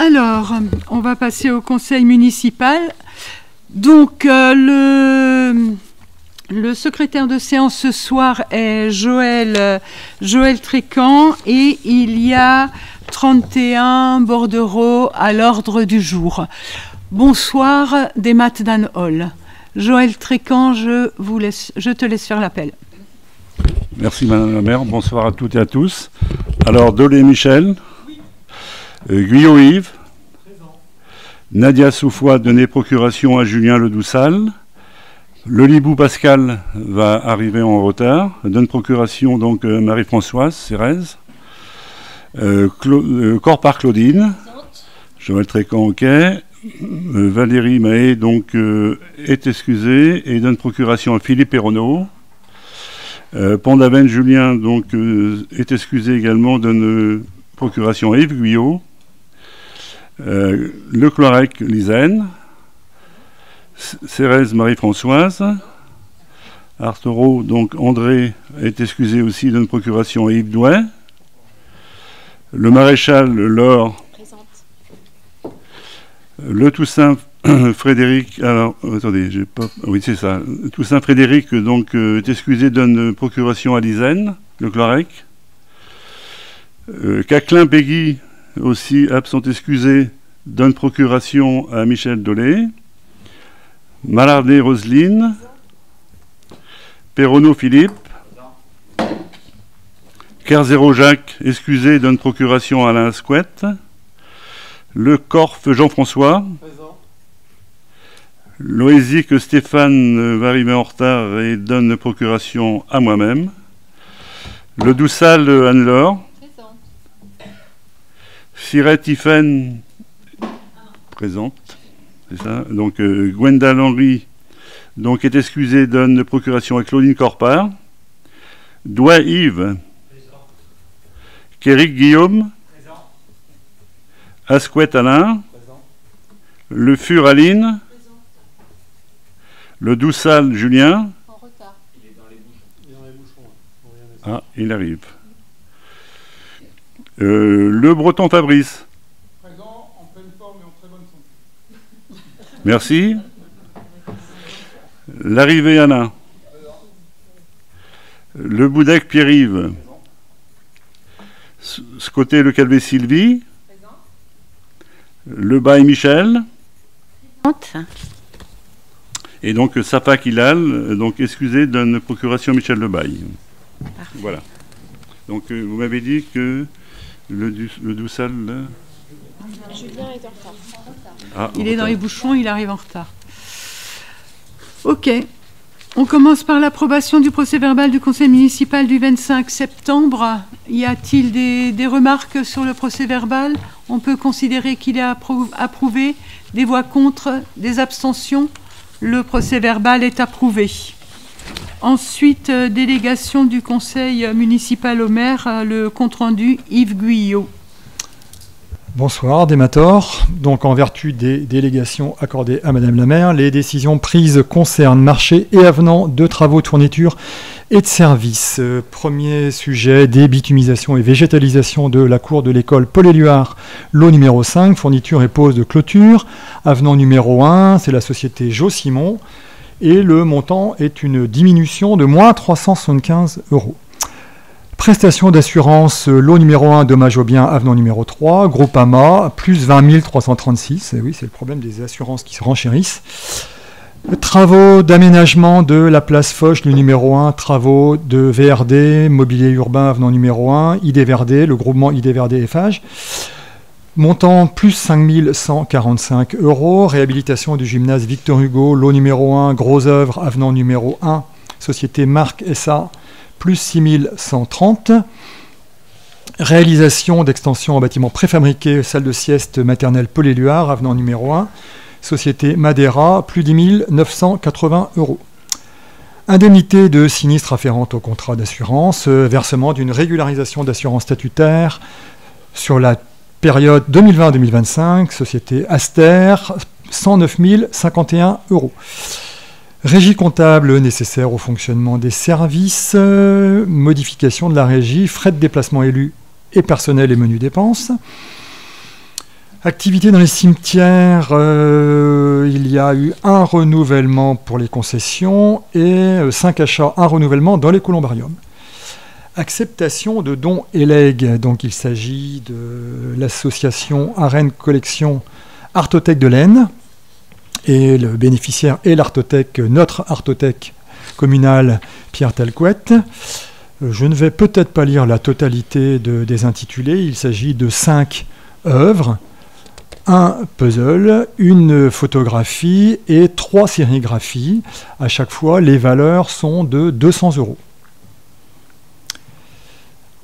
Alors, on va passer au conseil municipal. Donc, le secrétaire de séance ce soir est Joël Trécan et il y a 31 bordereaux à l'ordre du jour. Bonsoir des maths d'Anne Hall. Joël Trécan, je te laisse faire l'appel. Merci Madame la maire, bonsoir à toutes et à tous. Alors, Dolé Michel, Guyot Yves, Nadia Soufoua, donner procuration à Julien Ledoussal. Le Libou Pascal va arriver en retard. Donne procuration donc Marie-Françoise Cérèse. Corpar Claudine. Joël Trécan, ok. Valérie Mahé donc est excusée et donne procuration à Philippe Perronneau. Pandaven Julien donc est excusé également, donne procuration à Yves Guyot. Le Cloirec Lisaine. Cérèse Marie-Françoise. Arturo, donc André, est excusé aussi d'une procuration à Yves Douai. Le Maréchal Laure. Le Toussaint Frédéric. Alors, attendez, j'ai pas. Oui, c'est ça. Toussaint Frédéric, donc, est excusé d'une procuration à Lisaine, le Cloirec. Caclin Peggy, aussi absent excusé, donne procuration à Michel Dolé. Malardet Roselyne, Perronneau Philippe, Kerzero Jacques, excusé, donne procuration à Alain Asquette, Le Corf Jean-François, Loézic Stéphane va arriver en retard et donne procuration à moi-même, Le Doussal Anne-Laure, Sirette Tiphaine, présente. C'est ça. Donc, Gwendal Henry donc, est excusé, donne procuration à Claudine Corpar. Douai Yves. Kéric Guillaume. Présent. Asquette Alain. Présent. Le Fur Aline. Présent. Le Doussal Julien. En retard. Il est dans les bouchons. Ah, il arrive. Le Breton Fabrice. Merci. L'arrivée Alain. Le Boudec Pierre-Yves. Ce côté le Calvé Sylvie. Le Bail Michel. Et donc Sapak Hilal, donc excusez, donne procuration à Michel Le Bail. Voilà. Donc vous m'avez dit que le Doussal. Julien est en retard. Ah, il est dans les bouchons, il arrive en retard. Ok. On commence par l'approbation du procès-verbal du conseil municipal du 25 septembre. Y a-t-il des remarques sur le procès-verbal? On peut considérer qu'il est approuvé. Des voix contre, des abstentions. Le procès-verbal est approuvé. Ensuite, délégation du conseil municipal au maire, le compte-rendu Yves Guyot. Bonsoir, Démator. Donc, en vertu des délégations accordées à Madame la maire, les décisions prises concernent marché et avenant de travaux de fourniture et de services. Premier sujet, débitumisation et végétalisation de la cour de l'école Paul-Éluard, lot numéro 5, fourniture et pose de clôture. Avenant numéro 1, c'est la société Jo Simon. Et le montant est une diminution de moins 375 €. Prestation d'assurance, lot numéro 1, dommage aux biens, avenant numéro 3, Groupama, plus 20 336, et oui, c'est le problème des assurances qui se renchérissent. Travaux d'aménagement de la place Foch, le numéro 1, travaux de VRD, mobilier urbain, avenant numéro 1, IDVRD, le groupement IDVRD FH. Montant plus 5 145 €, réhabilitation du gymnase Victor Hugo, lot numéro 1, gros œuvre, avenant numéro 1, société Marc SA, plus 6 130. Réalisation d'extension en bâtiment préfabriqué, salle de sieste maternelle Paul-Éluard, avenant numéro 1, société Madeira, plus 10 980 €. Indemnité de sinistre afférente au contrat d'assurance, versement d'une régularisation d'assurance statutaire sur la période 2020-2025, société Aster, 109 051 €. Régie comptable nécessaire au fonctionnement des services, modification de la régie, frais de déplacement élus et personnel et menus dépenses. Activité dans les cimetières, il y a eu un renouvellement pour les concessions et 5 achats, un renouvellement dans les columbariums. Acceptation de dons et legs, donc il s'agit de l'association Arène Collection Artothèque de l'Aisne, et le bénéficiaire est l'artothèque, notre artothèque communale Pierre Talcouette. Je ne vais peut-être pas lire la totalité des intitulés, il s'agit de 5 œuvres, un puzzle, une photographie et 3 sérigraphies. À chaque fois, les valeurs sont de 200 €.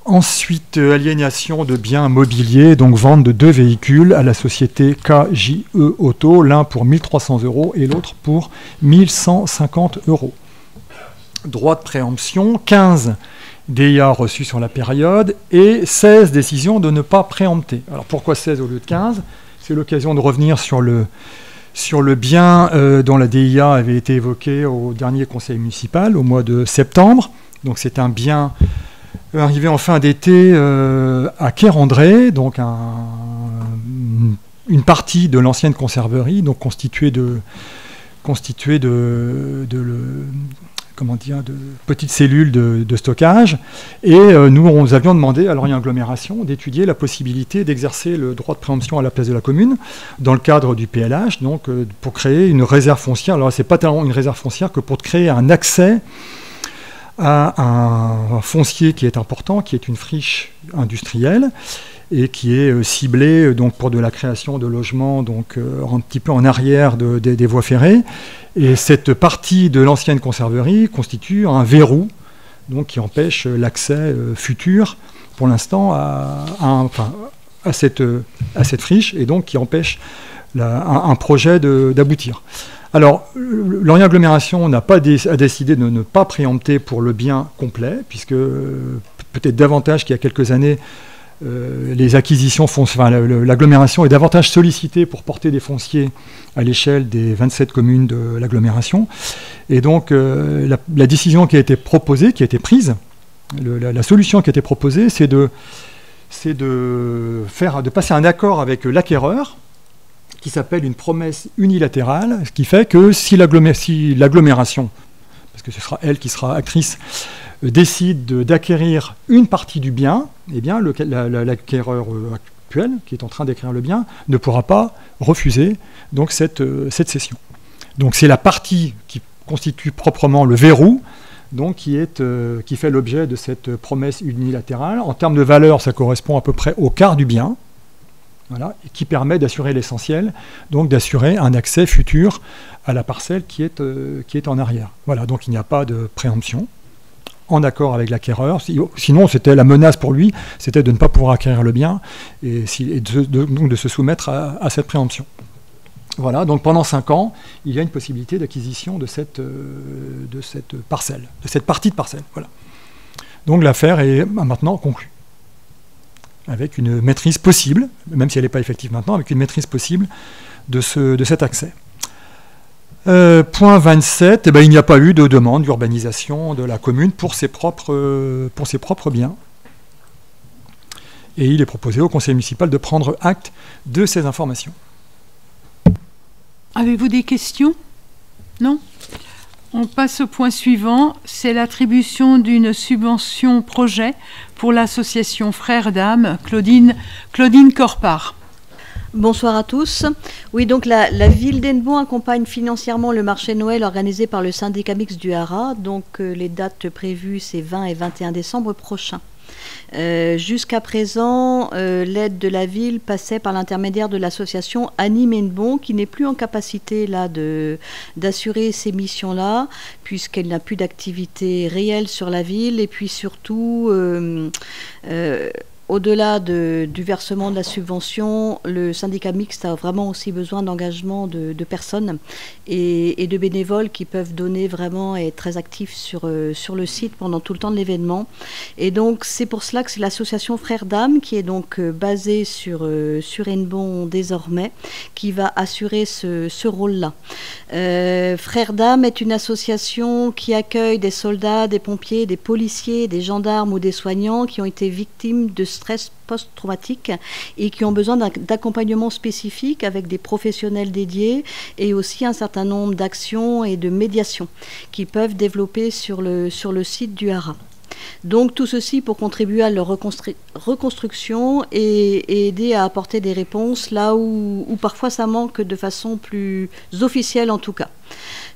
Ensuite, aliénation de biens mobiliers, donc vente de 2 véhicules à la société KJE Auto, l'un pour 1 300 € et l'autre pour 1 150 €. Droit de préemption, 15 DIA reçus sur la période et 16 décisions de ne pas préempter. Alors pourquoi 16 au lieu de 15 ? C'est l'occasion de revenir sur le bien dont la DIA avait été évoquée au dernier conseil municipal, au mois de septembre. Donc c'est un bien arrivé en fin d'été à Quai-André, donc une partie de l'ancienne conserverie, donc constituée de petites cellules de stockage. Et nous avions demandé à Lorient Agglomération d'étudier la possibilité d'exercer le droit de préemption à la place de la commune dans le cadre du PLH, donc pour créer une réserve foncière. Alors c'est pas tellement une réserve foncière que pour créer un accès à un foncier qui est important, qui est une friche industrielle et qui est ciblée donc pour de la création de logements donc un petit peu en arrière des voies ferrées. Et cette partie de l'ancienne conserverie constitue un verrou donc qui empêche l'accès futur pour l'instant à cette friche et donc qui empêche un projet d'aboutir. Alors, Lorient Agglomération a décidé de ne pas préempter pour le bien complet, puisque peut-être davantage qu'il y a quelques années, les acquisitions l'agglomération est davantage sollicitée pour porter des fonciers à l'échelle des 27 communes de l'agglomération. Et donc, la décision qui a été proposée, qui a été prise, la solution qui a été proposée, c'est de passer un accord avec l'acquéreur, qui s'appelle une promesse unilatérale, ce qui fait que si l'agglomération, parce que ce sera elle qui sera actrice, décide d'acquérir une partie du bien, eh bien l'acquéreur actuel, qui est en train d'acquérir le bien, ne pourra pas refuser donc cette cession. Donc c'est la partie qui constitue proprement le verrou, donc qui fait l'objet de cette promesse unilatérale. En termes de valeur, ça correspond à peu près au quart du bien. Voilà, et qui permet d'assurer l'essentiel, donc d'assurer un accès futur à la parcelle qui est en arrière. Voilà, donc il n'y a pas de préemption, en accord avec l'acquéreur. Sinon, c'était la menace pour lui, c'était de ne pas pouvoir acquérir le bien et donc de se soumettre à cette préemption. Voilà, donc pendant 5 ans, il y a une possibilité d'acquisition de cette parcelle, de cette partie de parcelle. Voilà. Donc l'affaire est maintenant conclue, avec une maîtrise possible, même si elle n'est pas effective maintenant, avec une maîtrise possible de cet accès. Point 27, il n'y a pas eu de demande d'urbanisation de la commune pour ses propres biens. Et il est proposé au conseil municipal de prendre acte de ces informations. Avez-vous des questions? Non? On passe au point suivant, c'est l'attribution d'une subvention projet pour l'association Frères d'âme, Claudine Corpart. Bonsoir à tous. Oui, donc la ville d'Hennebont accompagne financièrement le marché Noël organisé par le syndicat mixte du Haras. Donc les dates prévues, c'est 20 et 21 décembre prochains. Jusqu'à présent, l'aide de la ville passait par l'intermédiaire de l'association Anime Hennebont, qui n'est plus en capacité là d'assurer ces missions-là, puisqu'elle n'a plus d'activité réelle sur la ville, et puis surtout au-delà du versement de la subvention, le syndicat mixte a vraiment aussi besoin d'engagement de personnes et de bénévoles qui peuvent donner vraiment et être très actifs sur le site pendant tout le temps de l'événement. Et donc, c'est pour cela que c'est l'association Frères d'âme, qui est donc basée sur Hennebont désormais, qui va assurer ce rôle-là. Frères d'âme est une association qui accueille des soldats, des pompiers, des policiers, des gendarmes ou des soignants qui ont été victimes stress post-traumatique et qui ont besoin d'accompagnement spécifique avec des professionnels dédiés et aussi un certain nombre d'actions et de médiations qui peuvent développer sur le site du Hara. Donc tout ceci pour contribuer à leur reconstruction et aider à apporter des réponses là où parfois ça manque de façon plus officielle en tout cas.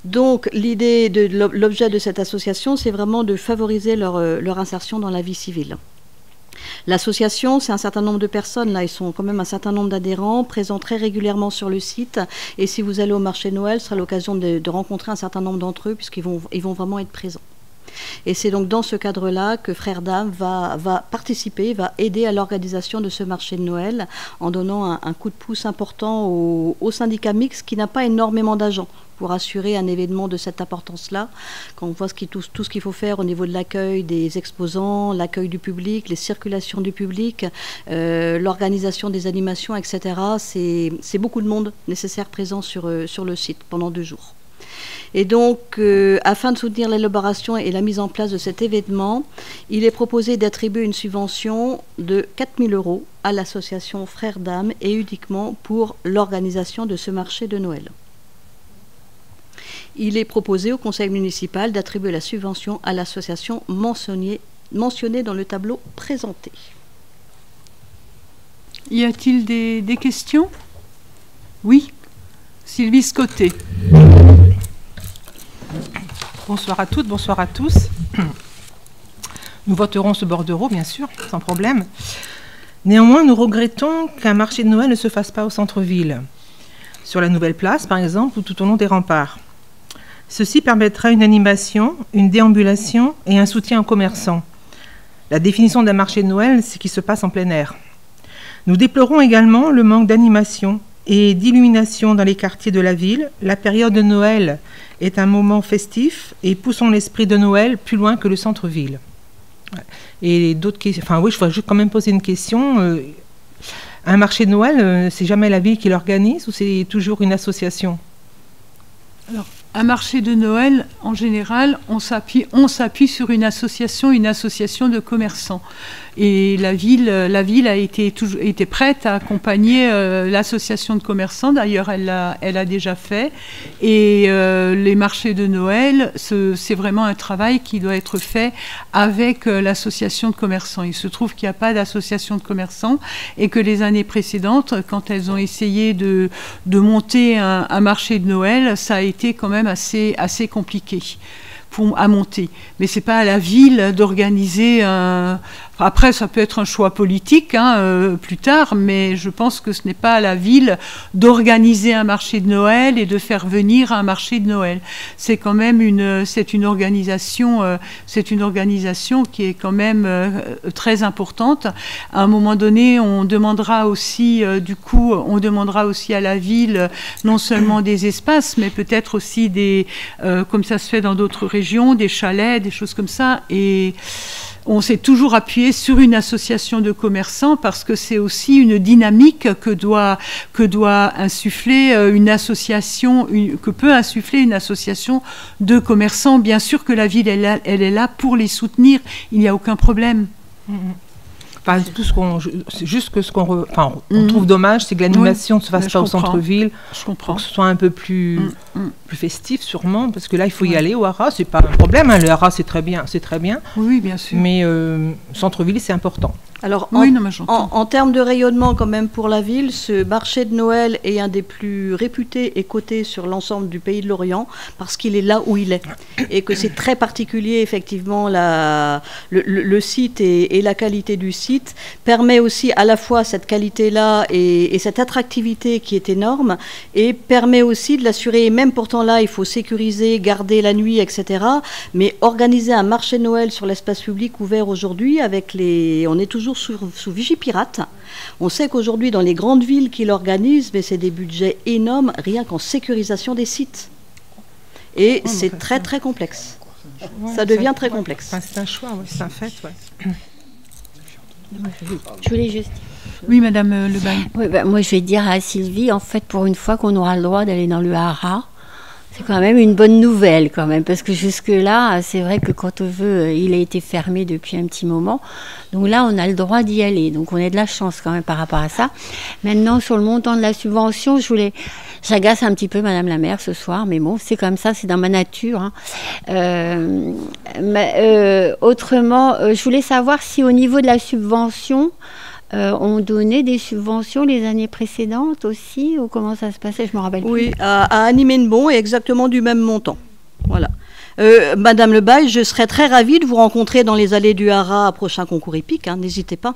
Donc l'idée de l'objet de cette association, c'est vraiment de favoriser leur insertion dans la vie civile. L'association, c'est un certain nombre de personnes, là, ils sont quand même un certain nombre d'adhérents, présents très régulièrement sur le site. Et si vous allez au marché de Noël, ce sera l'occasion de rencontrer un certain nombre d'entre eux, puisqu'ils vont vraiment être présents. Et c'est donc dans ce cadre-là que Frères d'Âme va participer, va aider à l'organisation de ce marché de Noël en donnant un coup de pouce important au syndicat mixte qui n'a pas énormément d'agents pour assurer un événement de cette importance-là. Quand on voit tout ce qu'il faut faire au niveau de l'accueil des exposants, l'accueil du public, les circulations du public, l'organisation des animations, etc., c'est beaucoup de monde nécessaire présent sur le site pendant 2 jours. Et donc, afin de soutenir l'élaboration et la mise en place de cet événement, il est proposé d'attribuer une subvention de 4 000 € à l'association Frères d'Âme et uniquement pour l'organisation de ce marché de Noël. Il est proposé au conseil municipal d'attribuer la subvention à l'association mentionnée dans le tableau présenté. Y a-t-il des questions? Oui, Sylvie Scotté. Bonsoir à toutes, bonsoir à tous. Nous voterons ce bordereau, bien sûr, sans problème. Néanmoins, nous regrettons qu'un marché de Noël ne se fasse pas au centre-ville, sur la Nouvelle Place, par exemple, ou tout au long des remparts. Ceci permettra une animation, une déambulation et un soutien aux commerçants. La définition d'un marché de Noël, c'est ce qui se passe en plein air. Nous déplorons également le manque d'animation et d'illumination dans les quartiers de la ville. La période de Noël est un moment festif et poussons l'esprit de Noël plus loin que le centre-ville. Et d'autres questions. Enfin oui, je voudrais juste quand même poser une question. Un marché de Noël, c'est jamais la ville qui l'organise ou c'est toujours une association? Alors, un marché de Noël, en général, on s'appuie sur une association de commerçants. Et la ville a été prête à accompagner l'association de commerçants. D'ailleurs, elle l'a déjà fait. Et les marchés de Noël, c'est vraiment un travail qui doit être fait avec l'association de commerçants. Il se trouve qu'il n'y a pas d'association de commerçants et que les années précédentes, quand elles ont essayé de monter un marché de Noël, ça a été quand même assez compliqué à monter. Mais c'est pas à la ville d'organiser un... Après, ça peut être un choix politique plus tard, mais je pense que ce n'est pas à la ville d'organiser un marché de Noël et de faire venir un marché de Noël. C'est quand même une organisation qui est quand même très importante. À un moment donné, on demandera aussi à la ville non seulement des espaces, mais peut-être aussi comme ça se fait dans d'autres régions, des chalets, des choses comme ça. Et on s'est toujours appuyé sur une association de commerçants parce que c'est aussi une dynamique que doit insuffler que peut insuffler une association de commerçants. Bien sûr que la ville, elle est là pour les soutenir. Il n'y a aucun problème. Enfin, on trouve dommage, c'est que l'animation ne se fasse pas au centre-ville. Je comprends. Pour que ce soit un peu plus festif, sûrement, parce que là, il faut y aller au Hara. C'est pas un problème. Le Hara, c'est très bien. Oui, bien sûr. Mais centre-ville, c'est important. Alors, en termes de rayonnement quand même pour la ville, ce marché de Noël est un des plus réputés et cotés sur l'ensemble du pays de l'Orient parce qu'il est là où il est et que c'est très particulier effectivement le site et la qualité du site permet aussi à la fois cette qualité-là et cette attractivité qui est énorme et permet aussi de l'assurer. Et même pourtant là, il faut sécuriser, garder la nuit, etc. Mais organiser un marché de Noël sur l'espace public ouvert aujourd'hui on est toujours sous Vigipirate. On sait qu'aujourd'hui, dans les grandes villes qui l'organisent, mais c'est des budgets énormes, rien qu'en sécurisation des sites. Et c'est très, très complexe. Ça devient très complexe. Enfin, c'est un choix, c'est un fait. Je voulais juste... Oui, Madame Lebaille. Oui, moi, je vais dire à Sylvie, en fait, pour une fois qu'on aura le droit d'aller dans le Hara, C'est quand même une bonne nouvelle, quand même, parce que jusque-là, c'est vrai que quand on veut, il a été fermé depuis un petit moment. Donc là, on a le droit d'y aller. Donc on a de la chance quand même par rapport à ça. Maintenant, sur le montant de la subvention, j'agace un petit peu Madame la maire ce soir, mais bon, c'est comme ça, c'est dans ma nature. Hein. Autrement, je voulais savoir si au niveau de la subvention, on donnait des subventions les années précédentes aussi, ou comment ça se passait, je me rappelle plus. Oui, à Annie-Ménebon est exactement du même montant. Voilà. Madame Le Bail, je serais très ravie de vous rencontrer dans les allées du Haras à prochain concours hippique, hein, n'hésitez pas.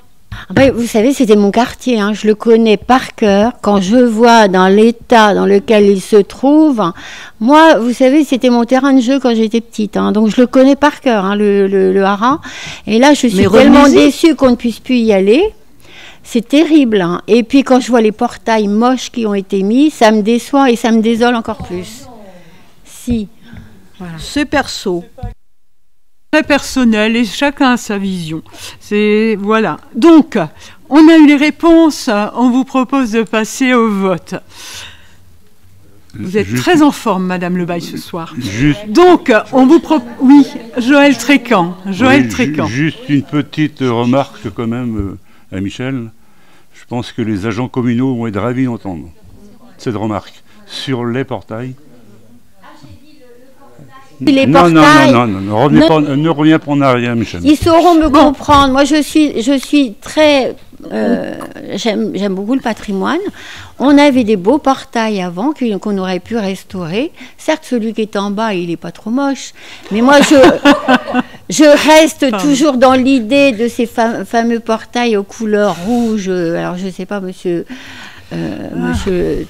Ben, vous savez, c'était mon quartier, hein, je le connais par cœur. Quand je vois dans l'état dans lequel il se trouve, moi, vous savez, c'était mon terrain de jeu quand j'étais petite, hein, donc je le connais par cœur, hein, le Haras. Et là, je suis tellement déçue qu'on ne puisse plus y aller. C'est terrible. Hein. Et puis quand je vois les portails moches qui ont été mis, ça me déçoit et ça me désole encore plus. Si. Voilà. C'est perso. Très personnel et chacun a sa vision. Voilà. Donc, on a eu les réponses. On vous propose de passer au vote. Vous êtes très en forme, Madame Le Bail, ce soir. Donc, on vous propose... Oui, Joël Trécan. Juste une petite remarque quand même à Michel. Je pense que les agents communaux vont être ravis d'entendre cette remarque sur les portails. Les non, ne reviens pas en arrière, Michel. Ils sauront me comprendre. Moi, je suis très... j'aime beaucoup le patrimoine. On avait des beaux portails avant qu'on aurait pu restaurer. Certes, celui qui est en bas, il n'est pas trop moche. Mais moi, je reste toujours dans l'idée de ces fameux portails aux couleurs rouges. Alors, je ne sais pas, monsieur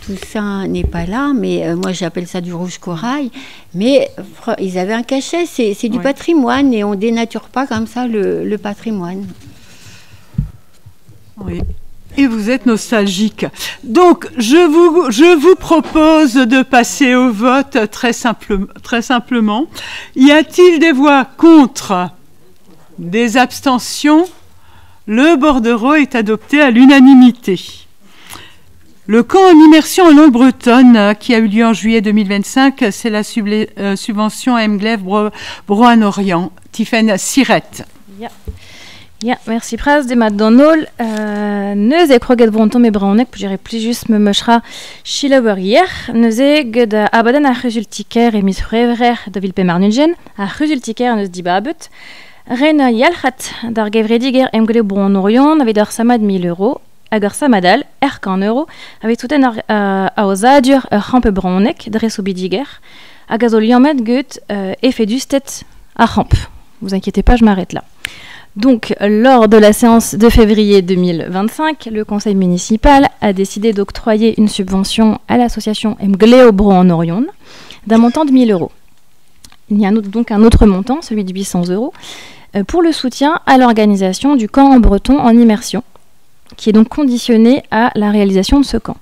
Toussaint n'est pas là, mais moi, j'appelle ça du rouge corail. Mais ils avaient un cachet. C'est du patrimoine et on ne dénature pas comme ça le patrimoine. Oui. Et vous êtes nostalgique. Donc, je vous propose de passer au vote très simplement. Y a-t-il des voix contre? Des abstentions? Le bordereau est adopté à l'unanimité. Le camp en immersion en langue bretonne qui a eu lieu en juillet 2025, c'est la subvention MGLEF Broan-Orient. Tiffaine Sirette. Ja, merci pras de mat donol. Neus e kroget brontom e braonek, j'irai plus juste me mochra chilawer neus e ged abaden a resultiker e mis frevrer da vilpe marnugen, a resultiker neus di babut. Ren yalchat dar gevrediger emgele bron orion avait dar samad 1000 €, hag ar samadal, €1, avait touten a ozadur rampe braonek, dres obidiger, hag a zo liamet gut effet du stet a rampe. Vous inquiétez pas, je m'arrête là. Donc, lors de la séance de février 2025, le conseil municipal a décidé d'octroyer une subvention à l'association Mgléobro en Orion d'un montant de 1000 €. Il y a donc un autre montant, celui de 800 €, pour le soutien à l'organisation du camp en breton en immersion, qui est donc conditionné à la réalisation de ce camp.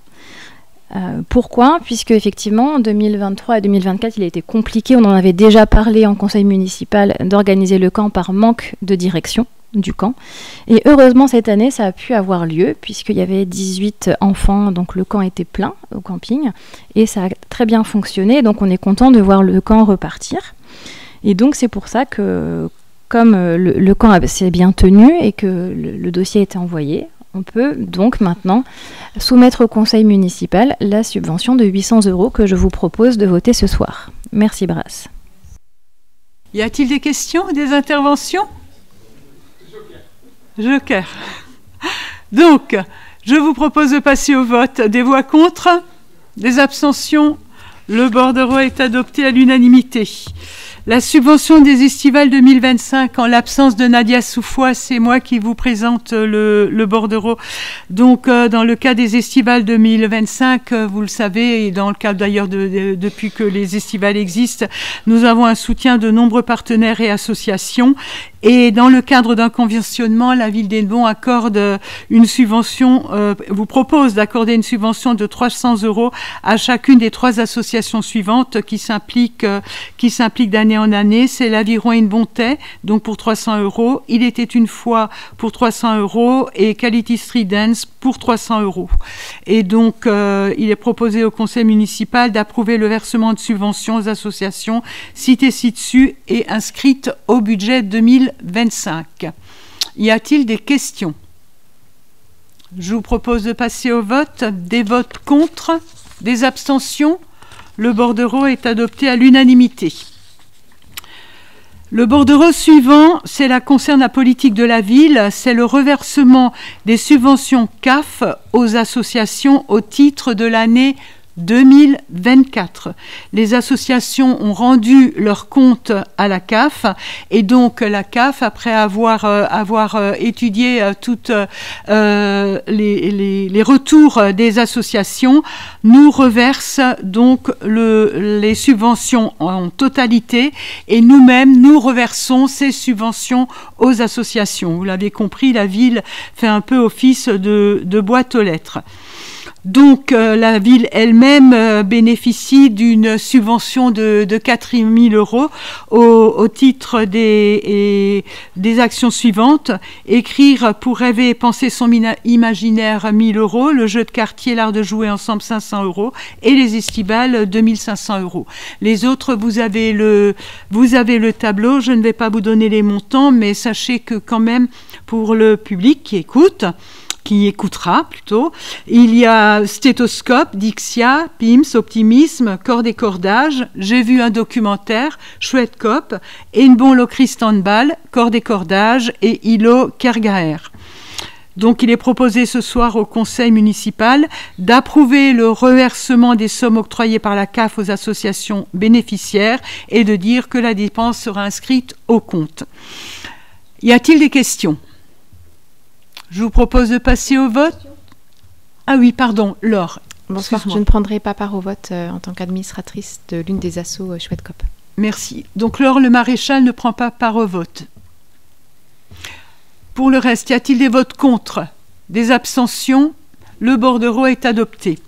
Pourquoi? Puisque effectivement, en 2023 et 2024, il a été compliqué, on en avait déjà parlé en conseil municipal, d'organiser le camp par manque de direction du camp. Et heureusement, cette année, ça a pu avoir lieu, puisqu'il y avait 18 enfants, donc le camp était plein au camping, et ça a très bien fonctionné, donc on est content de voir le camp repartir. Et donc c'est pour ça que, comme le camp s'est bien tenu et que le dossier a été envoyé, on peut donc maintenant soumettre au conseil municipal la subvention de 800 € que je vous propose de voter ce soir. Merci Brasse. Y a-t-il des questions, des interventions? Joker. Donc, je vous propose de passer au vote. Des voix contre? Des abstentions? Le bordereau est adopté à l'unanimité. La subvention des estivales 2025, en l'absence de Nadia Soufois, c'est moi qui vous présente le bordereau. Donc, dans le cas des estivales 2025, vous le savez, et dans le cas d'ailleurs depuis que les estivales existent, nous avons un soutien de nombreux partenaires et associations. Et dans le cadre d'un conventionnement, la ville d'Hennebont accorde une subvention, vous propose d'accorder une subvention de 300 € à chacune des 3 associations suivantes qui s'impliquent d'année en année. C'est l'Aviron Hennebontais, donc pour 300 €. Il était une fois pour 300 € et Quality Street Dance pour 300 €. Et donc, il est proposé au conseil municipal d'approuver le versement de subventions aux associations citées ci-dessus et inscrites au budget 2025. Y a-t-il des questions? Je vous propose de passer au vote. Des votes contre, des abstentions. Le bordereau est adopté à l'unanimité. Le bordereau suivant, concerne la politique de la ville, c'est le reversement des subventions CAF aux associations au titre de l'année 2024. Les associations ont rendu leur compte à la CAF et donc la CAF, après avoir étudié toutes les retours des associations, nous reverse donc les subventions en totalité et nous-mêmes, nous reversons ces subventions aux associations. Vous l'avez compris, la ville fait un peu office de boîte aux lettres. Donc, la ville elle-même bénéficie d'une subvention de 4 000 € au titre des actions suivantes. Écrire pour rêver et penser son imaginaire, 1 000 €. Le jeu de quartier, l'art de jouer ensemble, 500 € et les estivales, 2 500 €. Les autres, vous avez le tableau. Je ne vais pas vous donner les montants, mais sachez que quand même, pour le public qui écoutera plutôt. Il y a Stéthoscope, Dixia, PIMS, Optimisme, Corde et Cordage, J'ai vu un documentaire, Chouette Cop, Hennebont Locrist Handball, Corde et Cordage et Hilo Kergaer. Donc il est proposé ce soir au conseil municipal d'approuver le reversement des sommes octroyées par la CAF aux associations bénéficiaires et de dire que la dépense sera inscrite au compte. Y a-t-il des questions ? Je vous propose de passer au vote. Ah oui, pardon, Laure. Bonsoir, je ne prendrai pas part au vote en tant qu'administratrice de l'une des assos Chouette Cop. Merci. Donc Laure Le Maréchal ne prend pas part au vote. Pour le reste, y a-t-il des votes contre? Des abstentions? Le bordereau est adopté.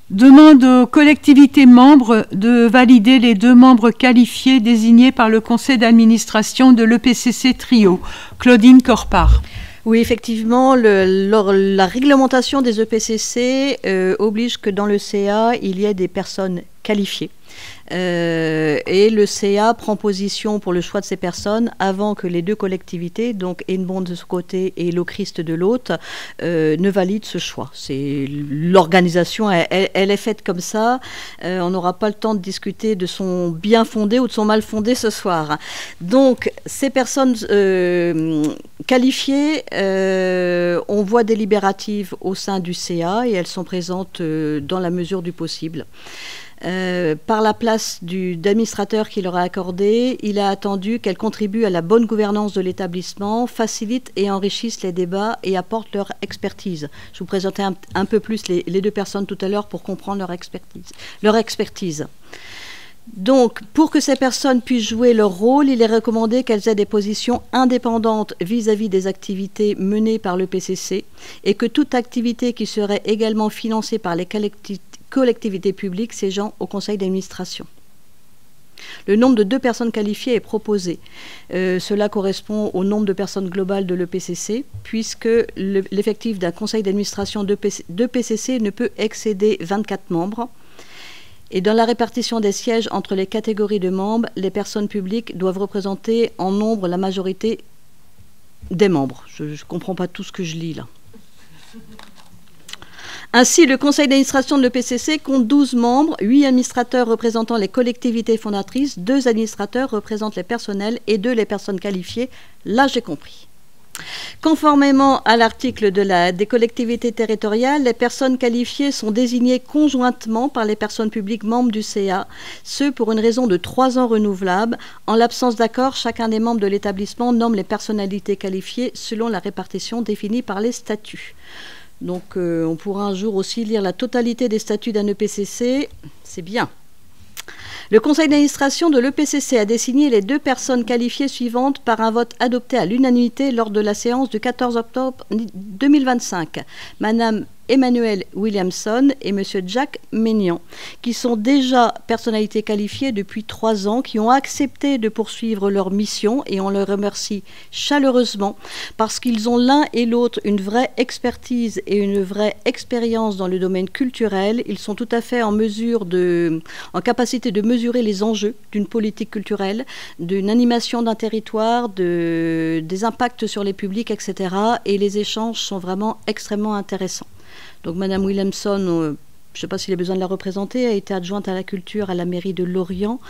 Demande aux collectivités membres de valider les 2 membres qualifiés désignés par le conseil d'administration de l'EPCC Trio. Claudine Corpart. Oui, effectivement, la réglementation des EPCC oblige que dans le CA, il y ait des personnes qualifiées. Et le CA prend position pour le choix de ces personnes avant que les 2 collectivités, donc Hennebont de ce côté et Locrist de l'autre, ne valident ce choix. C'est l'organisation, elle est faite comme ça. On n'aura pas le temps de discuter de son bien fondé ou de son mal fondé ce soir. Donc, ces personnes qualifiées ont voix délibérative au sein du CA et elles sont présentes dans la mesure du possible. Par la place d'administrateur qui leur a accordé, il a attendu qu'elles contribuent à la bonne gouvernance de l'établissement, facilitent et enrichissent les débats et apportent leur expertise. Je vous présentais un peu plus les 2 personnes tout à l'heure pour comprendre leur expertise. Donc, pour que ces personnes puissent jouer leur rôle, il est recommandé qu'elles aient des positions indépendantes vis-à-vis des activités menées par le PCC et que toute activité qui serait également financée par les collectivités publiques siégeant au conseil d'administration. Le nombre de 2 personnes qualifiées est proposé. Cela correspond au nombre de personnes globales de l'EPCC, puisque l'effectif d'un conseil d'administration de PCC ne peut excéder 24 membres. Et dans la répartition des sièges entre les catégories de membres, les personnes publiques doivent représenter en nombre la majorité des membres. Je ne comprends pas tout ce que je lis là. Ainsi, le conseil d'administration de l'EPCC compte 12 membres, 8 administrateurs représentant les collectivités fondatrices, 2 administrateurs représentent les personnels et 2 les personnes qualifiées. Là, j'ai compris. Conformément à l'article des collectivités territoriales, les personnes qualifiées sont désignées conjointement par les personnes publiques membres du CA, ce pour une raison de 3 ans renouvelable. En l'absence d'accord, chacun des membres de l'établissement nomme les personnalités qualifiées selon la répartition définie par les statuts. Donc on pourra un jour aussi lire la totalité des statuts d'un EPCC, c'est bien. Le conseil d'administration de l'EPCC a désigné les 2 personnes qualifiées suivantes par un vote adopté à l'unanimité lors de la séance du 14 octobre 2025. Madame Emmanuel Williamson et Monsieur Jack Maignan, qui sont déjà personnalités qualifiées depuis 3 ans, qui ont accepté de poursuivre leur mission, et on les remercie chaleureusement parce qu'ils ont l'un et l'autre une vraie expertise et une vraie expérience dans le domaine culturel. Ils sont tout à fait en capacité de mesurer les enjeux d'une politique culturelle, d'une animation d'un territoire, des impacts sur les publics, etc. Et les échanges sont vraiment extrêmement intéressants. Donc Madame Williamson, je ne sais pas s'il a besoin de la représenter, a été adjointe à la culture à la mairie de Lorient,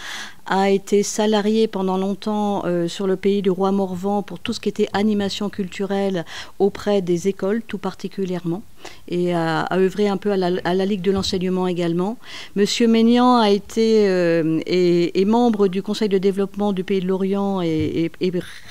a été salariée pendant longtemps sur le pays du Roi Morvan pour tout ce qui était animation culturelle auprès des écoles tout particulièrement, et a œuvré un peu à la Ligue de l'enseignement également. Monsieur Maignan a été est membre du conseil de développement du pays de Lorient et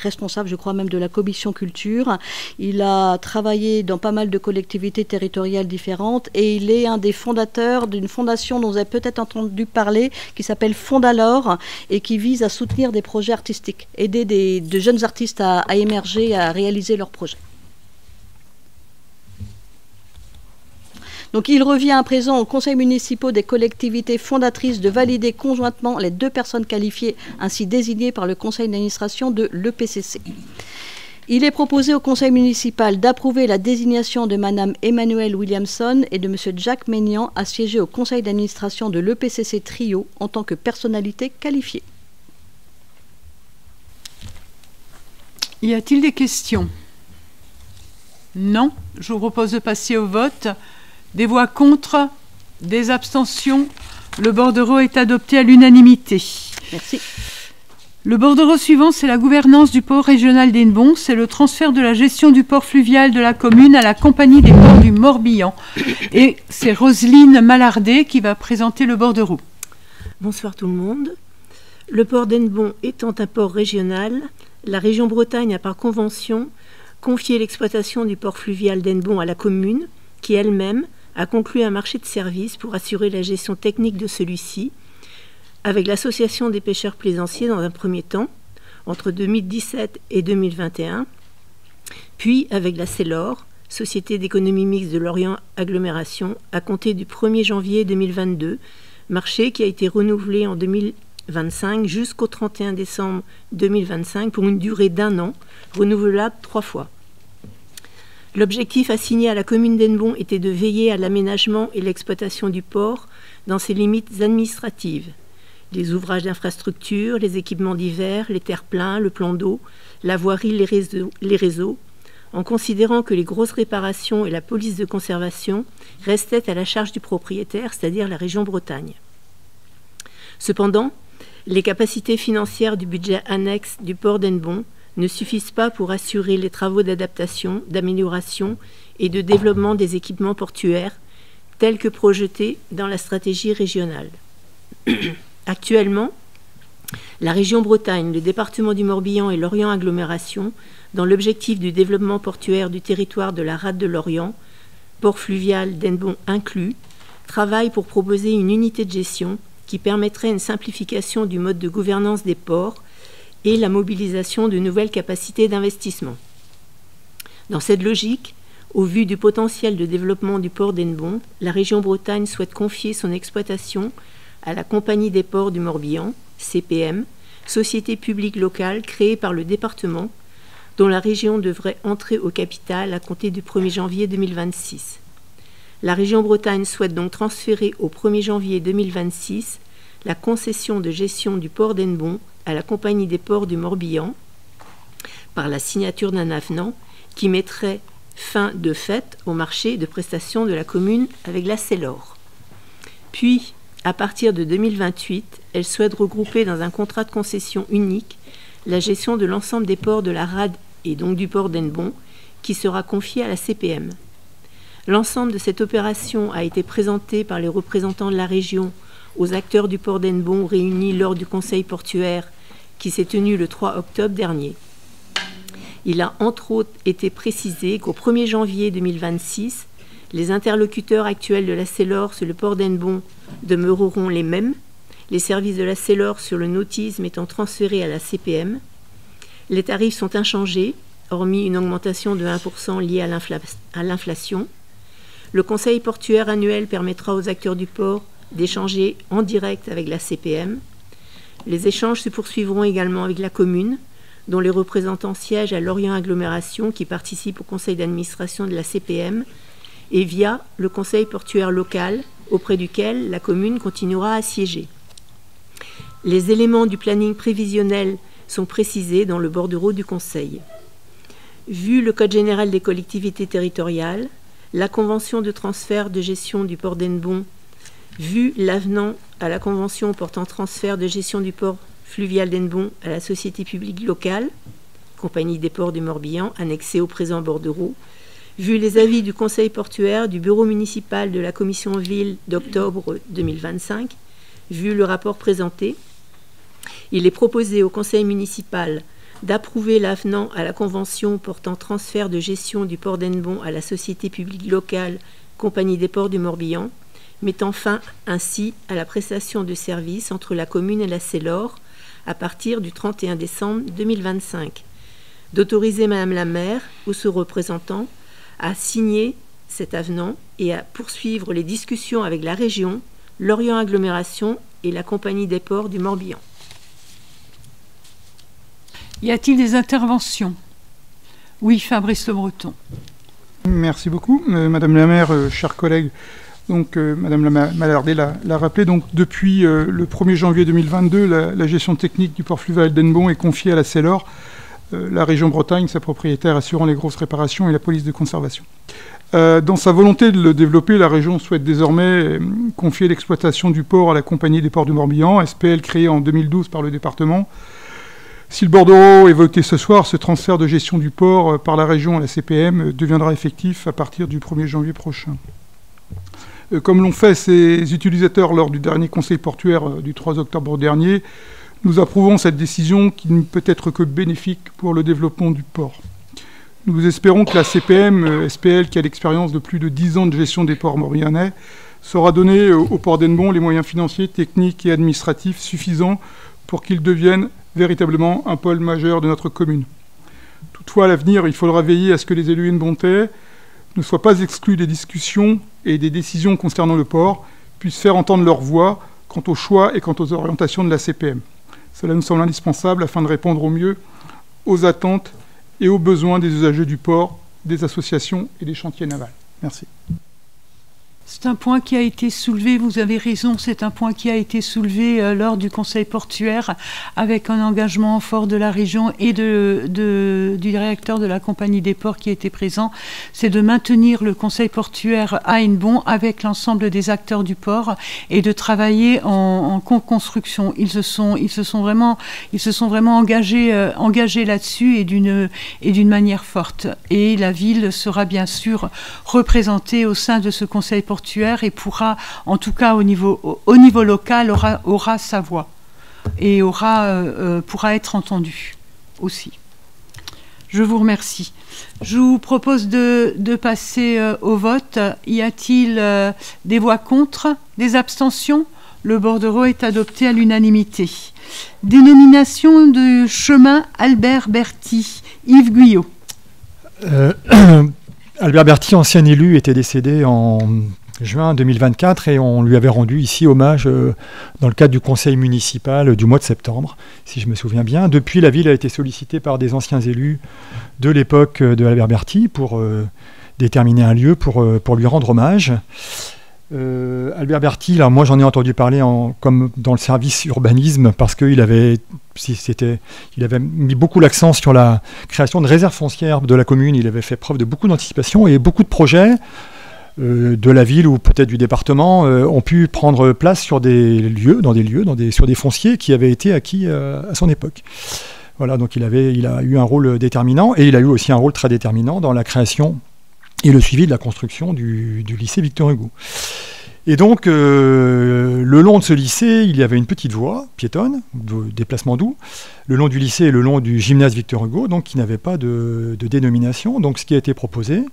responsable, je crois même, de la commission culture. Il a travaillé dans pas mal de collectivités territoriales différentes et il est un des fondateurs d'une fondation dont vous avez peut-être entendu parler, qui s'appelle Fondalore et qui vise à soutenir des projets artistiques, aider de jeunes artistes à émerger, à réaliser leurs projets. Donc il revient à présent aux conseils municipaux des collectivités fondatrices de valider conjointement les 2 personnes qualifiées ainsi désignées par le conseil d'administration de l'EPCC. Il est proposé au conseil municipal d'approuver la désignation de Madame Emmanuel Williamson et de Monsieur Jack Maignan à siéger au conseil d'administration de l'EPCC Trio en tant que personnalité qualifiée. Y a-t-il des questions? Non. Je vous propose de passer au vote. Des voix contre, des abstentions. Le bordereau est adopté à l'unanimité. Merci. Le bordereau suivant, c'est la gouvernance du port régional d'Hennebont. C'est le transfert de la gestion du port fluvial de la commune à la compagnie des ports du Morbihan. Et c'est Roselyne Malardet qui va présenter le bordereau. Bonsoir tout le monde. Le port d'Hennebont étant un port régional, la région Bretagne a par convention confié l'exploitation du port fluvial d'Hennebont à la commune, qui elle-même a conclu un marché de services pour assurer la gestion technique de celui-ci, avec l'association des pêcheurs plaisanciers dans un premier temps, entre 2017 et 2021, puis avec la Célor, Société d'économie mixte de Lorient Agglomération, à compter du 1er janvier 2022, marché qui a été renouvelé en 2025 jusqu'au 31 décembre 2025 pour une durée d'1 an, renouvelable 3 fois. L'objectif assigné à la commune d'Hennebont était de veiller à l'aménagement et l'exploitation du port dans ses limites administratives. Les ouvrages d'infrastructure, les équipements divers, les terre-pleins, le plan d'eau, la voirie, les réseaux, en considérant que les grosses réparations et la police de conservation restaient à la charge du propriétaire, c'est-à-dire la région Bretagne. Cependant, les capacités financières du budget annexe du port d'Hennebont ne suffisent pas pour assurer les travaux d'adaptation, d'amélioration et de développement des équipements portuaires tels que projetés dans la stratégie régionale. Actuellement, la région Bretagne, le département du Morbihan et Lorient Agglomération, dans l'objectif du développement portuaire du territoire de la rade de Lorient, port fluvial d'Hennebont inclus, travaillent pour proposer une unité de gestion qui permettrait une simplification du mode de gouvernance des ports et la mobilisation de nouvelles capacités d'investissement. Dans cette logique, au vu du potentiel de développement du port d'Hennebont, la région Bretagne souhaite confier son exploitation à la Compagnie des ports du Morbihan, CPM, société publique locale créée par le département, dont la région devrait entrer au capital à compter du 1er janvier 2026. La région Bretagne souhaite donc transférer au 1er janvier 2026 la concession de gestion du port d'Hennebont à la Compagnie des ports du Morbihan par la signature d'un avenant qui mettrait fin de fait au marché de prestations de la commune avec la Célor. Puis, à partir de 2028, elle souhaite regrouper dans un contrat de concession unique la gestion de l'ensemble des ports de la rade et donc du port d'Hennebont qui sera confié à la CPM. L'ensemble de cette opération a été présenté par les représentants de la région aux acteurs du port d'Hennebont réunis lors du conseil portuaire qui s'est tenu le 3 octobre dernier. Il a entre autres été précisé qu'au 1er janvier 2026, les interlocuteurs actuels de la Célor sur le port d'Hennebont demeureront les mêmes les services de la CELOR sur le nautisme étant transférés à la CPM. Les tarifs sont inchangés, hormis une augmentation de 1% liée à l'inflation. Le conseil portuaire annuel permettra aux acteurs du port d'échanger en direct avec la CPM. Les échanges se poursuivront également avec la commune, dont les représentants siègent à Lorient Agglomération qui participe au conseil d'administration de la CPM, et via le conseil portuaire local, auprès duquel la commune continuera à siéger. Les éléments du planning prévisionnel sont précisés dans le bordereau du conseil. Vu le Code général des collectivités territoriales, la convention de transfert de gestion du port d'Hennebont, vu l'avenant à la convention portant transfert de gestion du port fluvial d'Hennebont à la société publique locale, Compagnie des ports du Morbihan, annexée au présent bordereau, vu les avis du conseil portuaire, du bureau municipal de la commission ville d'octobre 2025, vu le rapport présenté, il est proposé au conseil municipal d'approuver l'avenant à la convention portant transfert de gestion du port d'Hennebont à la société publique locale Compagnie des ports du Morbihan, mettant fin ainsi à la prestation de services entre la commune et la CELOR à partir du 31 décembre 2025, d'autoriser Madame la maire ou son représentant à signer cet avenant et à poursuivre les discussions avec la région, Lorient Agglomération et la Compagnie des ports du Morbihan. Y a-t-il des interventions? Oui, Fabrice Le Breton. Merci beaucoup, Madame la maire, chers collègues. Donc, Madame la Malardé l'a rappelé, donc, depuis le 1er janvier 2022, la gestion technique du port fluvial d'Hennebont est confiée à la CELOR, la région Bretagne, sa propriétaire assurant les grosses réparations et la police de conservation. Dans sa volonté de le développer, la région souhaite désormais confier l'exploitation du port à la Compagnie des ports du Morbihan, SPL créée en 2012 par le département. Si le bordereau est voté ce soir, ce transfert de gestion du port par la région à la CPM deviendra effectif à partir du 1er janvier prochain. Comme l'ont fait ses utilisateurs lors du dernier conseil portuaire du 3 octobre dernier, nous approuvons cette décision qui ne peut être que bénéfique pour le développement du port. Nous espérons que la CPM SPL, qui a l'expérience de plus de 10 ans de gestion des ports morbihanais, saura donner au port d'Hennebont les moyens financiers, techniques et administratifs suffisants pour qu'il devienne véritablement un pôle majeur de notre commune. Toutefois, à l'avenir, il faudra veiller à ce que les élus hennebontais ne soient pas exclus des discussions et des décisions concernant le port, puissent faire entendre leur voix quant aux choix et quant aux orientations de la CPM. Cela nous semble indispensable afin de répondre au mieux aux attentes et aux besoins des usagers du port, des associations et des chantiers navals. Merci. C'est un point qui a été soulevé, vous avez raison, c'est un point qui a été soulevé lors du conseil portuaire avec un engagement fort de la région et du directeur de la compagnie des ports qui était présent, c'est de maintenir le conseil portuaire à Hennebont avec l'ensemble des acteurs du port et de travailler en co-construction. Ils se sont vraiment engagés là-dessus et d'une manière forte. Et la ville sera bien sûr représentée au sein de ce conseil portuaire et pourra, en tout cas au niveau local, aura sa voix et pourra être entendue aussi. Je vous remercie. Je vous propose de passer au vote. Y a-t-il des voix contre, des abstentions? Le bordereau est adopté à l'unanimité. Dénomination de chemin Albert Berty. Yves Guyot. Albert Berty, ancien élu, était décédé en juin 2024 et on lui avait rendu ici hommage dans le cadre du conseil municipal du mois de septembre, si je me souviens bien. Depuis, la ville a été sollicitée par des anciens élus de l'époque de Albert Berty pour déterminer un lieu pour lui rendre hommage. Albert Berty, là, moi j'en ai entendu parler comme dans le service urbanisme parce qu'il avait mis beaucoup l'accent sur la création de réserves foncières de la commune. Il avait fait preuve de beaucoup d'anticipation et beaucoup de projets de la ville ou peut-être du département ont pu prendre place sur sur des fonciers qui avaient été acquis à son époque. Voilà, donc il a eu un rôle déterminant et il a eu aussi un rôle très déterminant dans la création et le suivi de la construction du lycée Victor Hugo. Et donc, le long de ce lycée, il y avait une petite voie piétonne, de déplacement doux, le long du lycée et le long du gymnase Victor Hugo, donc qui n'avait pas de dénomination. Donc, ce qui a été proposé,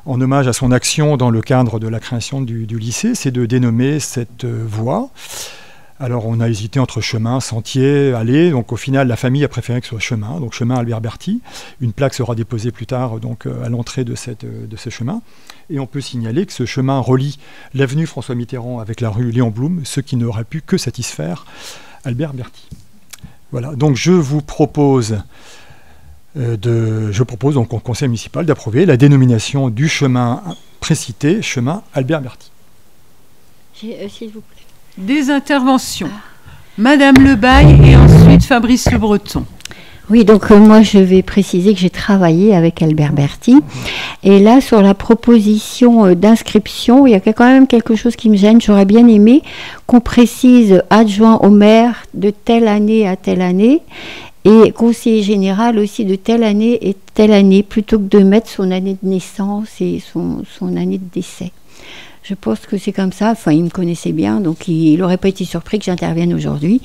en hommage à son action dans le cadre de la création du lycée, c'est de dénommer cette voie Alors on a hésité entre chemin, sentier, allée. Donc au final, la famille a préféré que ce soit chemin. Donc chemin Albert Berti. Une plaque sera déposée plus tard donc, à l'entrée de ce chemin. Et on peut signaler que ce chemin relie l'avenue François Mitterrand avec la rue Léon Blum, ce qui n'aurait pu que satisfaire Albert Berti. Voilà. Donc je vous propose... je propose donc au conseil municipal d'approuver la dénomination du chemin précité, chemin Albert Berti. S'il vous plaît. Des interventions. Madame Lebaille et ensuite Fabrice Le Breton. Oui, donc moi je vais préciser que j'ai travaillé avec Albert Berti. Et là, sur la proposition d'inscription, il y a quand même quelque chose qui me gêne. J'aurais bien aimé qu'on précise adjoint au maire de telle année à telle année et conseiller général aussi de telle année et telle année, plutôt que de mettre son année de naissance et son année de décès. Je pense que c'est comme ça. Enfin, il me connaissait bien, donc il n'aurait pas été surpris que j'intervienne aujourd'hui.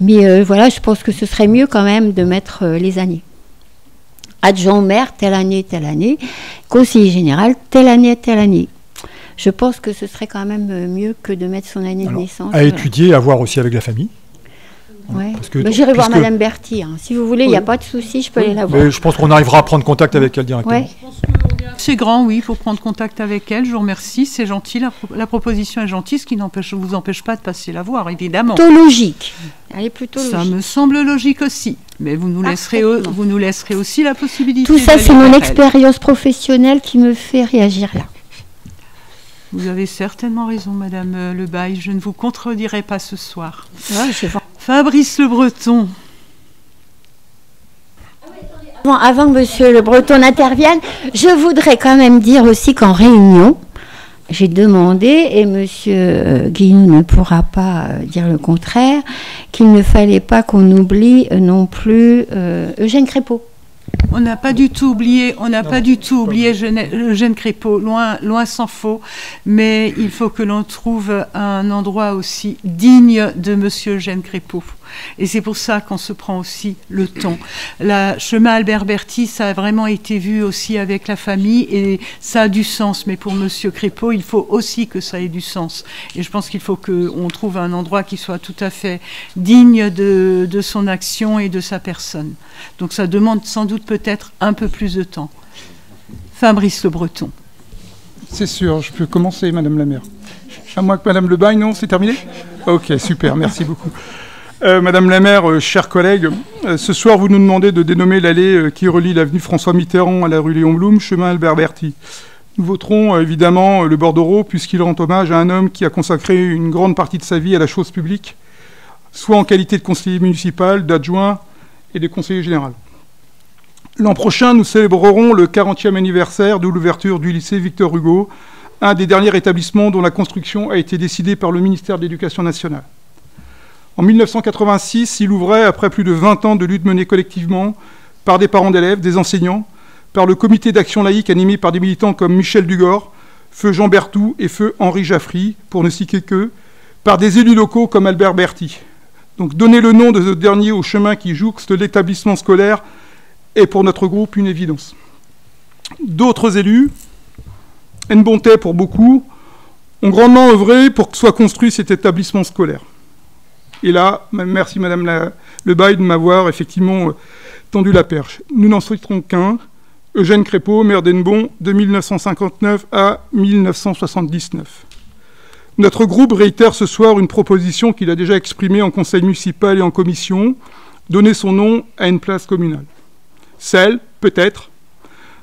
Mais voilà, je pense que ce serait mieux quand même de mettre les années. Adjoint au maire, telle année, conseiller général, telle année. Je pense que ce serait quand même mieux que de mettre son année de naissance. À étudier, à voir aussi avec la famille. Ouais. J'irai voir Madame Berti. Hein. Si vous voulez, il n'y a pas de souci, je peux aller la voir. Mais je pense qu'on arrivera à prendre contact avec elle directement. Ouais. C'est grand, oui, il faut prendre contact avec elle. Je vous remercie, c'est gentil, la proposition est gentille, ce qui ne vous empêche pas de passer la voir, évidemment. Plutôt logique. Elle est plutôt logique. Ça me semble logique aussi, mais vous nous laisserez aussi la possibilité. Tout ça, c'est mon expérience professionnelle qui me fait réagir là. Vous avez certainement raison, Madame Lebaille, je ne vous contredirai pas ce soir. Ouais, Fabrice Le Breton. Avant que Monsieur Le Breton n'intervienne, je voudrais quand même dire aussi qu'en réunion, j'ai demandé, et Monsieur Guillou ne pourra pas dire le contraire, qu'il ne fallait pas qu'on oublie non plus Eugène Crépeau. On n'a pas du tout oublié, Eugène Crépeau, loin s'en faut, mais il faut que l'on trouve un endroit aussi digne de Monsieur Eugène Crépeau. Et c'est pour ça qu'on se prend aussi le temps. La chemin Albert Berti, ça a vraiment été vu aussi avec la famille et ça a du sens. Mais pour Monsieur Crépeau, il faut aussi que ça ait du sens. Et je pense qu'il faut qu'on trouve un endroit qui soit tout à fait digne de son action et de sa personne. Donc ça demande sans doute peut-être un peu plus de temps. Fabrice Le Breton. C'est sûr, je peux commencer, Madame la maire. À moins que Madame Lebaille, non, c'est terminé ? Ok, super, merci beaucoup. Madame la maire, chers collègues, ce soir vous nous demandez de dénommer l'allée qui relie l'avenue François Mitterrand à la rue Léon Blum, chemin Albert Berti. Nous voterons évidemment le bordereau puisqu'il rend hommage à un homme qui a consacré une grande partie de sa vie à la chose publique, soit en qualité de conseiller municipal, d'adjoint et de conseiller général. L'an prochain, nous célébrerons le 40e anniversaire de l'ouverture du lycée Victor Hugo, un des derniers établissements dont la construction a été décidée par le ministère de l'Éducation nationale. En 1986, il ouvrait, après plus de 20 ans de lutte menée collectivement par des parents d'élèves, des enseignants, par le comité d'action laïque animé par des militants comme Michel Dugor, feu Jean Berthoud et feu Henri Jaffry, pour ne citer qu'eux, par des élus locaux comme Albert Berti. Donc donner le nom de ce dernier au chemin qui jouxte l'établissement scolaire est pour notre groupe une évidence. D'autres élus, Nbontais pour beaucoup, ont grandement œuvré pour que soit construit cet établissement scolaire. Et là, merci Madame Lebaille de m'avoir effectivement tendu la perche. Nous n'en souhaiterons qu'un, Eugène Crépeau, maire d'Hennebont, de 1959 à 1979. Notre groupe réitère ce soir une proposition qu'il a déjà exprimée en conseil municipal et en commission, donner son nom à une place communale. Celle, peut-être,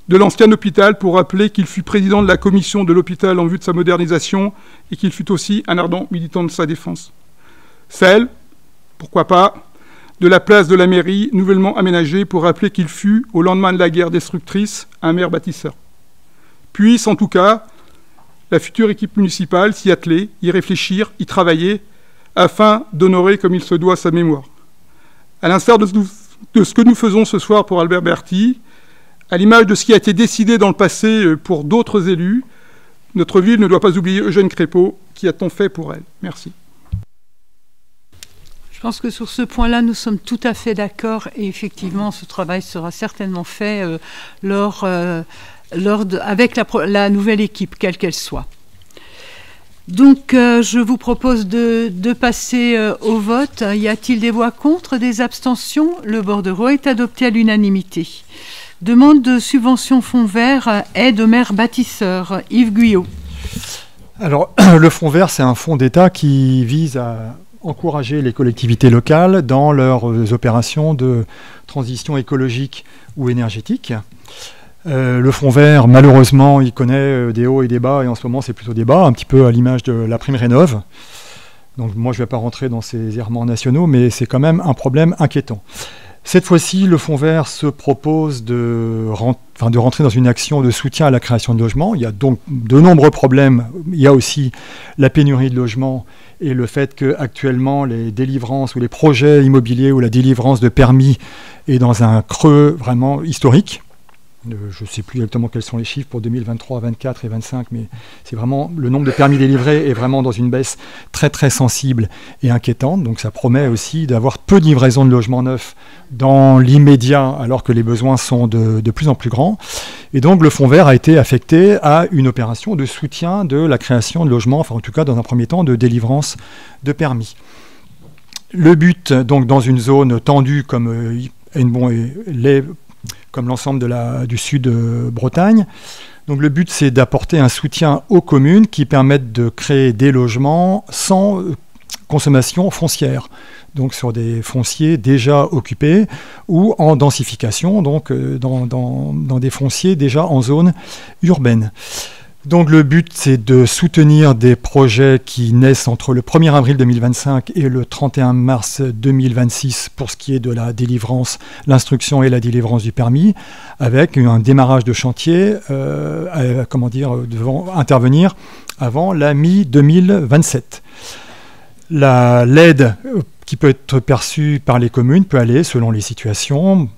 de l'ancien hôpital pour rappeler qu'il fut président de la commission de l'hôpital en vue de sa modernisation et qu'il fut aussi un ardent militant de sa défense. Celle, pourquoi pas, de la place de la mairie nouvellement aménagée pour rappeler qu'il fut, au lendemain de la guerre destructrice, un maire bâtisseur. Puisse, en tout cas, la future équipe municipale s'y atteler, y réfléchir, y travailler, afin d'honorer comme il se doit sa mémoire. À l'instar de ce que nous faisons ce soir pour Albert Berti, à l'image de ce qui a été décidé dans le passé pour d'autres élus, notre ville ne doit pas oublier Eugène Crépeau, qui a tant fait pour elle. Merci. Je pense que sur ce point-là, nous sommes tout à fait d'accord et effectivement, ce travail sera certainement fait avec la nouvelle équipe, quelle qu'elle soit. Donc, je vous propose de passer au vote. Y a-t-il des voix contre, des abstentions? Le bordereau est adopté à l'unanimité. Demande de subvention fonds vert, aide aux maires bâtisseurs. Yves Guyot. Alors, le fonds vert, c'est un fonds d'État qui vise à encourager les collectivités locales dans leurs opérations de transition écologique ou énergétique. Le fonds vert, malheureusement, il connaît des hauts et des bas, et en ce moment, c'est plutôt des bas, un petit peu à l'image de la prime Rénov'. Donc moi, je ne vais pas rentrer dans ces errements nationaux, mais c'est quand même un problème inquiétant. Cette fois-ci, le fonds vert se propose de rentrer dans une action de soutien à la création de logements. Il y a donc de nombreux problèmes. Il y a aussi la pénurie de logements et le fait qu'actuellement, les délivrances ou les projets immobiliers ou la délivrance de permis est dans un creux vraiment historique. Je ne sais plus exactement quels sont les chiffres pour 2023, 2024 et 2025, mais c'est vraiment le nombre de permis délivrés est vraiment dans une baisse très très sensible et inquiétante. Donc ça promet aussi d'avoir peu de livraison de logements neufs dans l'immédiat, alors que les besoins sont de plus en plus grands. Et donc le fonds vert a été affecté à une opération de soutien de la création de logements, enfin en tout cas dans un premier temps de délivrance de permis. Le but, donc dans une zone tendue comme Hennebont et Les, comme l'ensemble du sud de Bretagne. Donc le but, c'est d'apporter un soutien aux communes qui permettent de créer des logements sans consommation foncière, donc sur des fonciers déjà occupés ou en densification, donc dans des fonciers déjà en zone urbaine. Donc le but, c'est de soutenir des projets qui naissent entre le 1er avril 2025 et le 31 mars 2026 pour ce qui est de la délivrance, l'instruction et la délivrance du permis, avec un démarrage de chantier, devant intervenir avant la mi-2027. L'aide qui peut être perçue par les communes peut aller, selon les situations,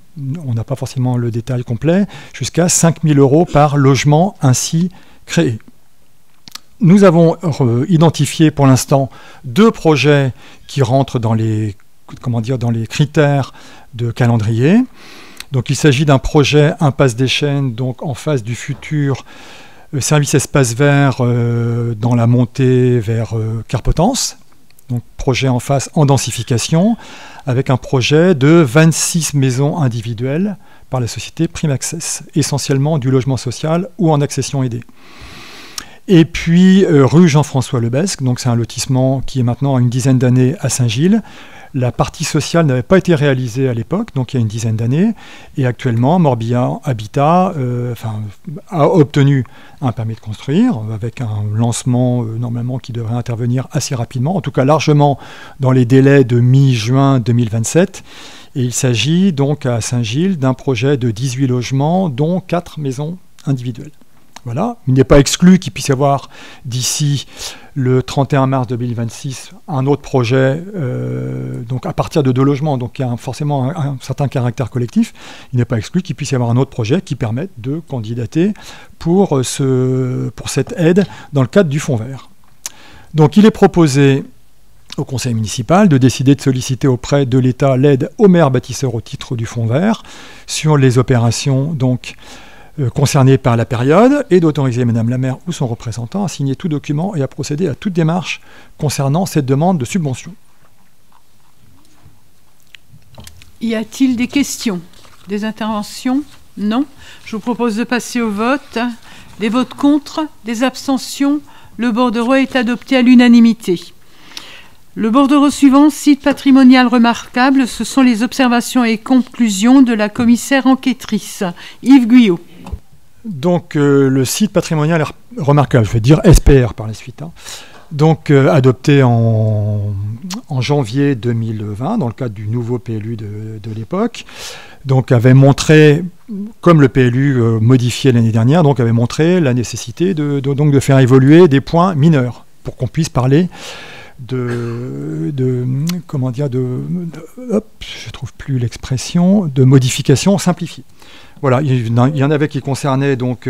on n'a pas forcément le détail complet, jusqu'à 5 000 € par logement ainsi créé. Nous avons identifié pour l'instant 2 projets qui rentrent dans les critères de calendrier. Donc il s'agit d'un projet Impasse des Chênes, donc en face du futur service espace vert dans la montée vers Carpotence. Donc projet en face en densification, avec un projet de 26 maisons individuelles par la société Prime Access, essentiellement du logement social ou en accession aidée. Et puis rue Jean-François Lebesque, donc c'est un lotissement qui est maintenant à une dizaine d'années à Saint-Gilles. La partie sociale n'avait pas été réalisée à l'époque, donc il y a une dizaine d'années, et actuellement Morbihan Habitat a obtenu un permis de construire, avec un lancement normalement qui devrait intervenir assez rapidement, en tout cas largement dans les délais de mi-juin 2027. Et il s'agit donc à Saint-Gilles d'un projet de 18 logements, dont 4 maisons individuelles. Voilà. Il n'est pas exclu qu'il puisse y avoir d'ici le 31 mars 2026 un autre projet, donc à partir de 2 logements, donc il y a forcément un certain caractère collectif. Il n'est pas exclu qu'il puisse y avoir un autre projet qui permette de candidater pour cette aide dans le cadre du fonds vert. Donc il est proposé au conseil municipal de décider de solliciter auprès de l'État l'aide aux maires bâtisseurs au titre du fonds vert sur les opérations donc concernés par la période et d'autoriser Madame la maire ou son représentant à signer tout document et à procéder à toute démarche concernant cette demande de subvention. Y a-t-il des questions? Des interventions? Non. Je vous propose de passer au vote. Des votes contre? Des abstentions? Le bordereau est adopté à l'unanimité. Le bordereau suivant, site patrimonial remarquable, ce sont les observations et conclusions de la commissaire enquêtrice. Yves Guyot. Donc le site patrimonial remarquable, je vais dire SPR par la suite, donc adopté en janvier 2020 dans le cadre du nouveau PLU de l'époque, donc avait montré, comme le PLU modifié l'année dernière, donc avait montré la nécessité de faire évoluer des points mineurs pour qu'on puisse parler je trouve plus l'expression, de modification simplifiée. Voilà, il y en avait qui concernaient donc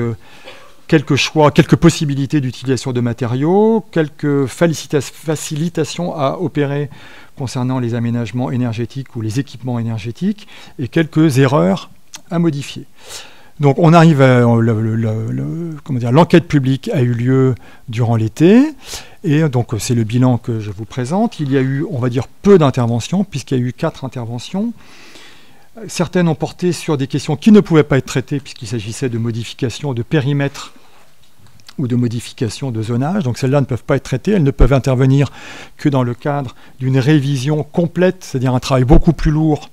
quelques choix, quelques possibilités d'utilisation de matériaux, quelques facilitations à opérer concernant les aménagements énergétiques ou les équipements énergétiques et quelques erreurs à modifier. Donc on arrive à l'enquête publique a eu lieu durant l'été Et donc c'est le bilan que je vous présente. Il y a eu, on va dire, peu d'interventions, puisqu'il y a eu 4 interventions. Certaines ont porté sur des questions qui ne pouvaient pas être traitées, puisqu'il s'agissait de modifications de périmètre ou de modifications de zonage. Donc celles-là ne peuvent pas être traitées, elles ne peuvent intervenir que dans le cadre d'une révision complète, c'est-à-dire un travail beaucoup plus lourd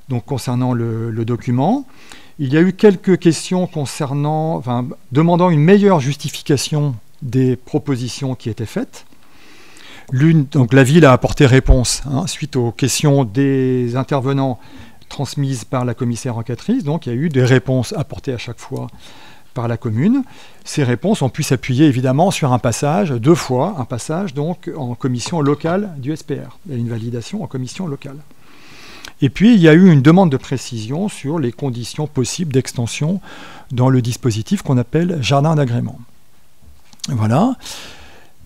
donc, concernant le document. Il y a eu quelques questions demandant une meilleure justification des propositions qui étaient faites. Donc la ville a apporté réponse suite aux questions des intervenants transmises par la commissaire enquêtrice. Donc il y a eu des réponses apportées à chaque fois par la commune. Ces réponses ont pu s'appuyer évidemment sur un passage, 2 fois, un passage donc en commission locale du SPR. Il y a une validation en commission locale. Et puis, il y a eu une demande de précision sur les conditions possibles d'extension dans le dispositif qu'on appelle jardin d'agrément. Voilà.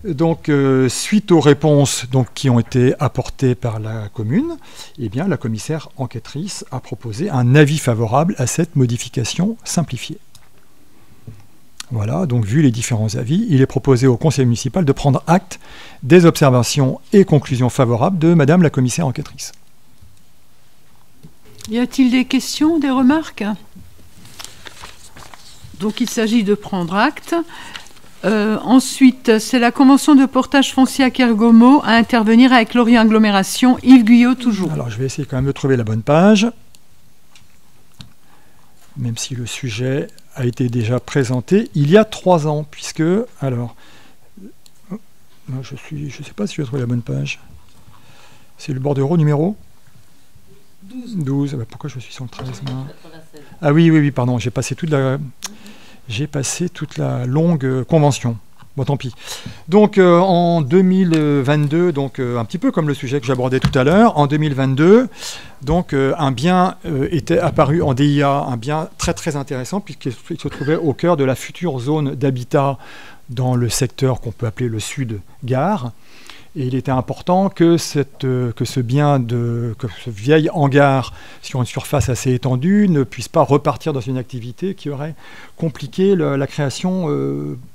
Donc, suite aux réponses qui ont été apportées par la commune, eh bien, la commissaire enquêtrice a proposé un avis favorable à cette modification simplifiée. Voilà, donc vu les différents avis, il est proposé au conseil municipal de prendre acte des observations et conclusions favorables de Madame la commissaire enquêtrice. Y a-t-il des questions, des remarques? Donc il s'agit de prendre acte. Ensuite, c'est la convention de portage foncier à Kergomo à intervenir avec Lorient Agglomération. Yves Guyot, toujours. Alors je vais essayer quand même de trouver la bonne page, même si le sujet a été déjà présenté il y a 3 ans, puisque, alors, je sais pas si je vais trouver la bonne page. C'est le bordereau numéro 12. Pourquoi je suis sur le 13 moi? Ah oui, pardon, j'ai passé toute la longue convention. Bon, tant pis. Donc, en 2022, donc, un petit peu comme le sujet que j'abordais tout à l'heure, en 2022, donc, un bien était apparu en DIA, un bien très très intéressant, puisqu'il se trouvait au cœur de la future zone d'habitat dans le secteur qu'on peut appeler le Sud-Gare. Et il était important que ce vieil hangar sur une surface assez étendue ne puisse pas repartir dans une activité qui aurait compliqué la création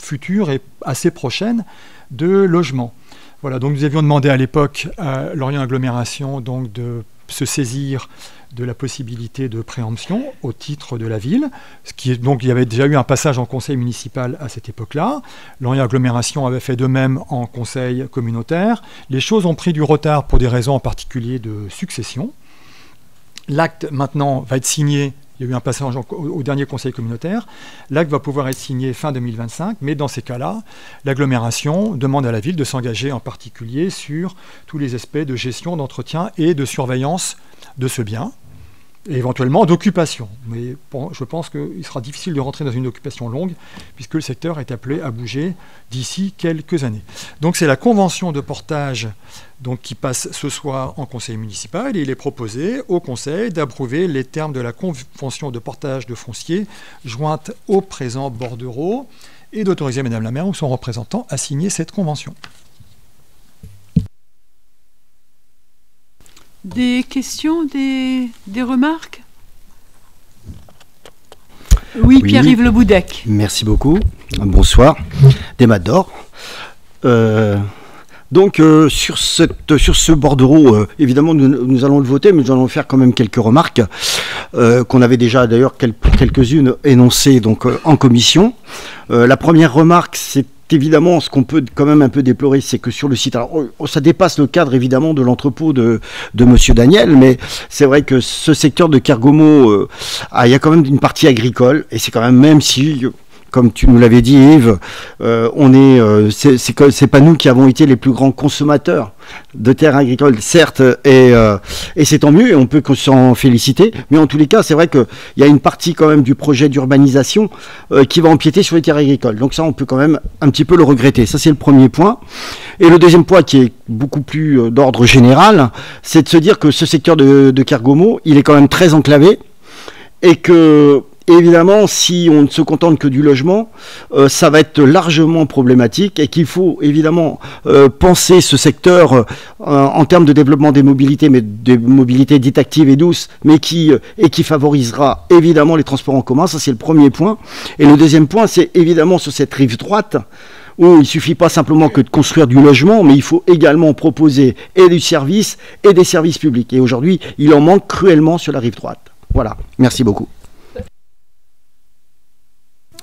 future et assez prochaine de logements. Voilà, donc nous avions demandé à l'époque à Lorient Agglomération donc se saisir de la possibilité de préemption au titre de la ville. Donc il y avait déjà eu un passage en conseil municipal à cette époque-là. Lorient Agglomération avait fait de même en conseil communautaire. Les choses ont pris du retard pour des raisons en particulier de succession. L'acte maintenant va être signé. Il y a eu un passage au dernier conseil communautaire. L'acte va pouvoir être signé fin 2025, mais dans ces cas-là, l'agglomération demande à la ville de s'engager en particulier sur tous les aspects de gestion, d'entretien et de surveillance de ce bien, et éventuellement d'occupation. Mais bon, je pense qu'il sera difficile de rentrer dans une occupation longue, puisque le secteur est appelé à bouger d'ici quelques années. Donc c'est la convention de portage donc, qui passe ce soir en conseil municipal, et il est proposé au conseil d'approuver les termes de la convention de portage de foncier jointe au présent bordereau, et d'autoriser Madame la maire ou son représentant à signer cette convention. Des questions, des remarques? Oui, Pierre-Yves Le Boudec. Merci beaucoup. Bonsoir. Des Matadors. Donc, sur ce bordereau, évidemment, nous allons le voter, mais nous allons faire quand même quelques remarques qu'on avait déjà, d'ailleurs, quelques-unes énoncées donc, en commission. La première remarque, c'est évidemment, ce qu'on peut quand même un peu déplorer, c'est que sur le site, alors ça dépasse le cadre évidemment de l'entrepôt de Monsieur Daniel, mais c'est vrai que ce secteur de Kergomo, il y a quand même une partie agricole, et c'est quand même si, comme tu nous l'avais dit Yves, c'est pas nous qui avons été les plus grands consommateurs de terres agricoles, certes, et c'est tant mieux, et on peut s'en féliciter, mais en tous les cas, c'est vrai qu'il y a une partie quand même du projet d'urbanisation qui va empiéter sur les terres agricoles. Donc ça, on peut quand même un petit peu le regretter. Ça, c'est le premier point. Et le deuxième point, qui est beaucoup plus d'ordre général, c'est de se dire que ce secteur de Kergomo, il est quand même très enclavé, et que évidemment, si on ne se contente que du logement, ça va être largement problématique, et qu'il faut évidemment penser ce secteur en termes de développement des mobilités, mais des mobilités dites actives et douces, mais qui favorisera évidemment les transports en commun. Ça, c'est le premier point. Et le deuxième point, c'est évidemment sur cette rive droite, où il ne suffit pas simplement que de construire du logement, mais il faut également proposer et du service et des services publics. Et aujourd'hui, il en manque cruellement sur la rive droite. Voilà, merci beaucoup.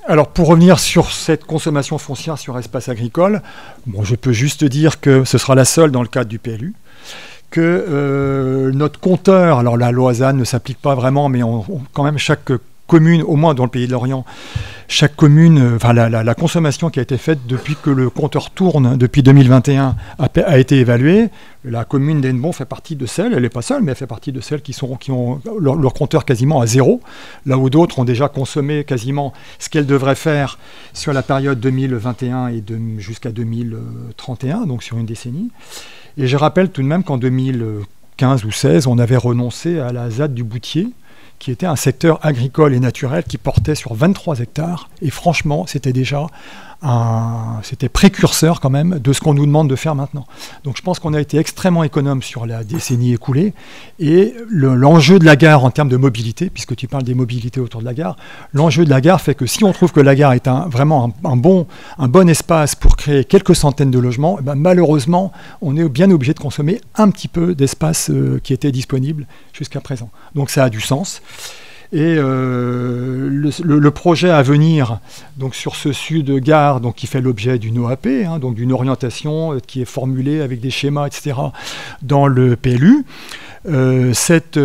Alors, pour revenir sur cette consommation foncière sur espace agricole, bon, je peux juste dire que ce sera la seule dans le cadre du PLU, que notre compteur, alors la loi ZAN ne s'applique pas vraiment, mais quand même chaque commune, au moins dans le pays de l'Orient, chaque commune, enfin la consommation qui a été faite depuis que le compteur tourne, depuis 2021, a été évaluée. La commune d'Hennebont fait partie de celles, elle n'est pas seule, mais elle fait partie de celles qui ont leur compteur quasiment à zéro, là où d'autres ont déjà consommé quasiment ce qu'elles devraient faire sur la période 2021 et jusqu'à 2031, donc sur une décennie. Et je rappelle tout de même qu'en 2015 ou 2016, on avait renoncé à la ZAD du Boutier, qui était un secteur agricole et naturel qui portait sur 23 hectares. Et franchement, c'était déjà c'était précurseur quand même de ce qu'on nous demande de faire maintenant. Donc je pense qu'on a été extrêmement économe sur la décennie écoulée. Et l'enjeu de la gare en termes de mobilité, puisque tu parles des mobilités autour de la gare, l'enjeu de la gare fait que si on trouve que la gare est vraiment un bon espace pour créer quelques centaines de logements, ben malheureusement, on est bien obligé de consommer un petit peu d'espace qui était disponible jusqu'à présent. Donc ça a du sens. Et le projet à venir, donc sur ce sud-gare, donc qui fait l'objet d'une OAP, donc d'une orientation qui est formulée avec des schémas, etc., dans le PLU, cet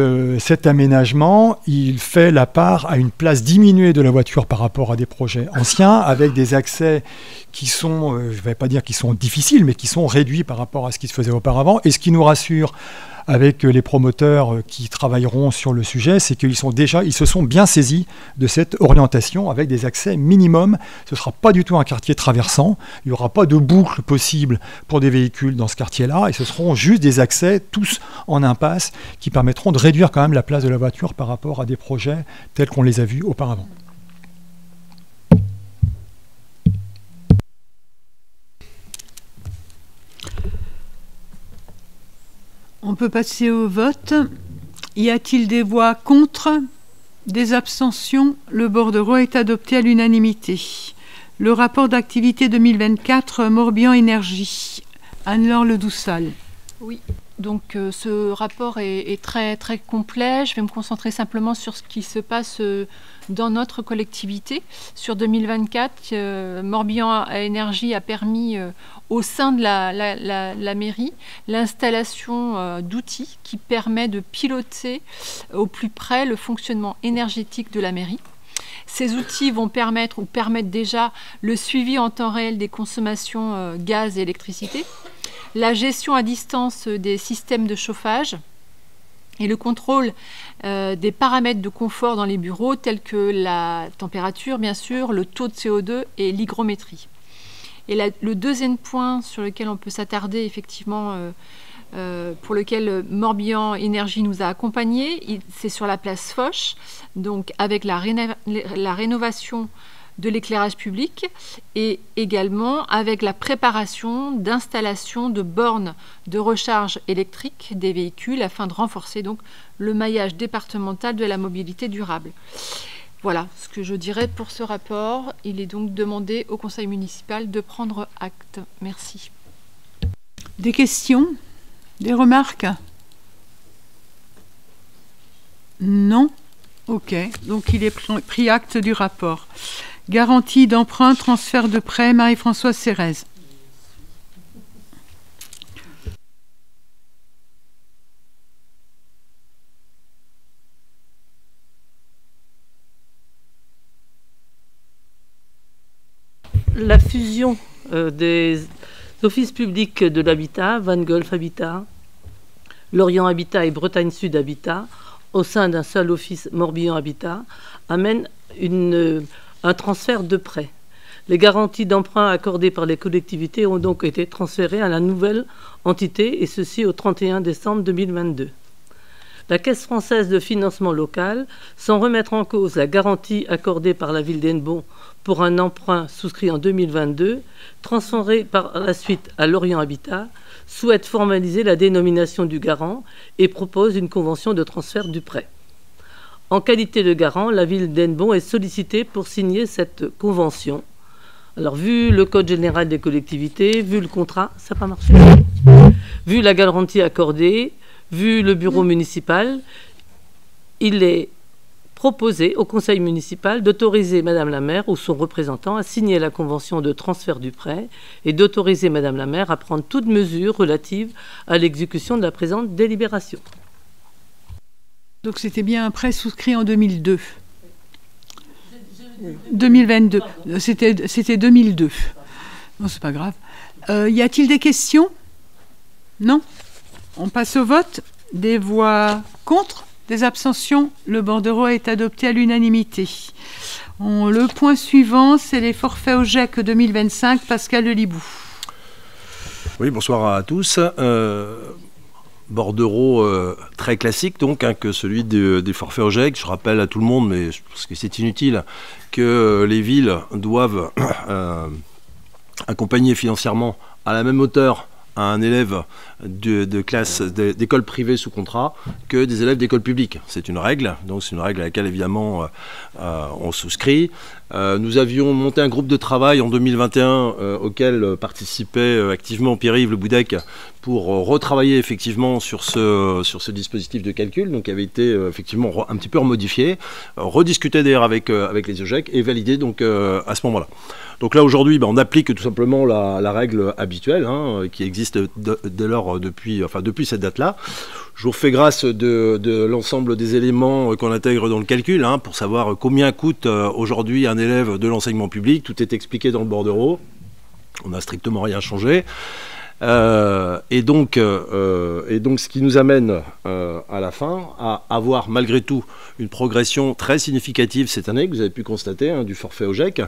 aménagement, il fait la part à une place diminuée de la voiture par rapport à des projets anciens, avec des accès qui sont, je ne vais pas dire qu'ils sont difficiles, mais qui sont réduits par rapport à ce qui se faisait auparavant. Et ce qui nous rassure avec les promoteurs qui travailleront sur le sujet, c'est qu'ils se sont bien saisis de cette orientation avec des accès minimums. Ce ne sera pas du tout un quartier traversant, il n'y aura pas de boucle possible pour des véhicules dans ce quartier-là, et ce seront juste des accès, tous en impasse, qui permettront de réduire quand même la place de la voiture par rapport à des projets tels qu'on les a vus auparavant. On peut passer au vote. Y a-t-il des voix contre? Des abstentions? Le bordereau est adopté à l'unanimité. Le rapport d'activité 2024 Morbihan Énergie. Anne-Laure Ledoussal. Oui, donc ce rapport est très, très complet. Je vais me concentrer simplement sur ce qui se passe dans notre collectivité. Sur 2024, Morbihan Énergie a permis au sein de la mairie l'installation d'outils qui permet de piloter au plus près le fonctionnement énergétique de la mairie. Ces outils vont permettent déjà le suivi en temps réel des consommations gaz et électricité, la gestion à distance des systèmes de chauffage et le contrôle des paramètres de confort dans les bureaux tels que la température, bien sûr, le taux de CO2 et l'hygrométrie. Et le deuxième point sur lequel on peut s'attarder, effectivement, pour lequel Morbihan Énergie nous a accompagnés, c'est sur la place Foch, donc avec la rénovation de l'éclairage public et également avec la préparation d'installation de bornes de recharge électrique des véhicules afin de renforcer donc le maillage départemental de la mobilité durable. Voilà ce que je dirais pour ce rapport. Il est donc demandé au conseil municipal de prendre acte. Merci. Des questions? Des remarques? Non? Ok, donc il est pris acte du rapport. Garantie d'emprunt, transfert de prêt, Marie-Françoise Cérez. La fusion des offices publics de l'habitat, Van Golf Habitat, Lorient Habitat et Bretagne Sud Habitat, au sein d'un seul office Morbihan Habitat, amène un transfert de prêts. Les garanties d'emprunt accordées par les collectivités ont donc été transférées à la nouvelle entité, et ceci au 31 décembre 2022. La Caisse française de financement local, sans remettre en cause la garantie accordée par la ville d'Hennebont pour un emprunt souscrit en 2022, transféré par la suite à Lorient Habitat, souhaite formaliser la dénomination du garant et propose une convention de transfert du prêt. En qualité de garant, la ville d'Hennebont est sollicitée pour signer cette convention. Alors, vu le Code général des collectivités, vu le contrat, ça n'a pas marché. Vu la garantie accordée, vu le bureau municipal, il est proposé au conseil municipal d'autoriser Madame la maire ou son représentant à signer la convention de transfert du prêt et d'autoriser Madame la maire à prendre toute mesure relative à l'exécution de la présente délibération. Donc c'était bien un prêt souscrit en 2002. 2022. C'était 2002. Non, c'est pas grave. Y a-t-il des questions? Non? On passe au vote. Des voix contre? Des abstentions? Le bordereau est adopté à l'unanimité. Le point suivant, c'est les forfaits au GEC 2025. Pascal Lelibou. Oui, bonsoir à tous. Bordereau très classique, donc, que celui des forfaits au GEC. Je rappelle à tout le monde, mais parce que c'est inutile, que les villes doivent accompagner financièrement à la même hauteur à un élève de classe d'école privée sous contrat que des élèves d'école publique. C'est une règle, donc c'est une règle à laquelle évidemment on souscrit. Nous avions monté un groupe de travail en 2021 auquel participait activement Pierre-Yves Le Boudec pour retravailler effectivement sur ce dispositif de calcul, donc qui avait été effectivement un petit peu remodifié, rediscuté d'ailleurs avec les OGEC et validé donc à ce moment-là. Donc là aujourd'hui, on applique tout simplement la règle habituelle qui existe dès lors depuis cette date-là. Je vous refais grâce de l'ensemble des éléments qu'on intègre dans le calcul pour savoir combien coûte aujourd'hui un élève de l'enseignement public. Tout est expliqué dans le bordereau. On n'a strictement rien changé. Et donc, ce qui nous amène à la fin à avoir malgré tout une progression très significative cette année, que vous avez pu constater, du forfait au GEC.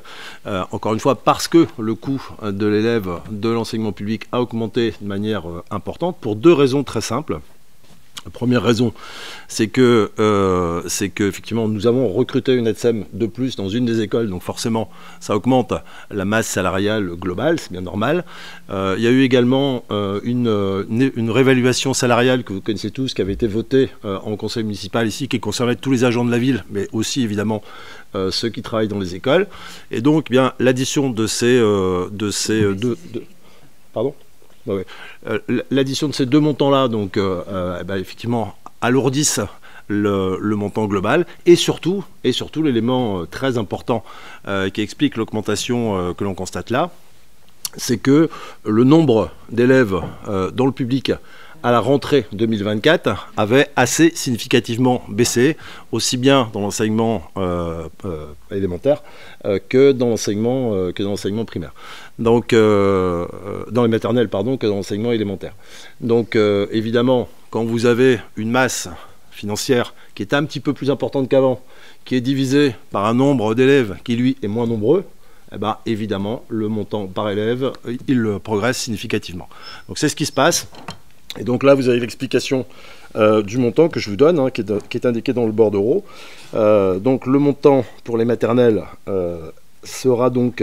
Encore une fois, parce que le coût de l'élève de l'enseignement public a augmenté de manière importante, pour deux raisons très simples. La première raison, c'est que effectivement, nous avons recruté une ETSEM de plus dans une des écoles, donc forcément, ça augmente la masse salariale globale, c'est bien normal. Il y a eu également une réévaluation salariale que vous connaissez tous, qui avait été votée en conseil municipal ici, qui concernait tous les agents de la ville, mais aussi évidemment ceux qui travaillent dans les écoles. Et donc, bien, l'addition de ces deux... Pardon ? L'addition de ces deux montants-là, donc, effectivement, alourdissent le montant global et surtout l'élément très important qui explique l'augmentation que l'on constate là, c'est que le nombre d'élèves dans le public à la rentrée 2024 avait assez significativement baissé, aussi bien dans l'enseignement élémentaire que dans l'enseignement primaire. Donc, dans les maternelles, pardon, que dans l'enseignement élémentaire. Donc, évidemment, quand vous avez une masse financière qui est un petit peu plus importante qu'avant, qui est divisée par un nombre d'élèves qui, lui, est moins nombreux, évidemment, le montant par élève, il progresse significativement. Donc, c'est ce qui se passe. Et donc là, vous avez l'explication du montant que je vous donne, qui est indiqué dans le bordereau. Donc le montant pour les maternelles sera donc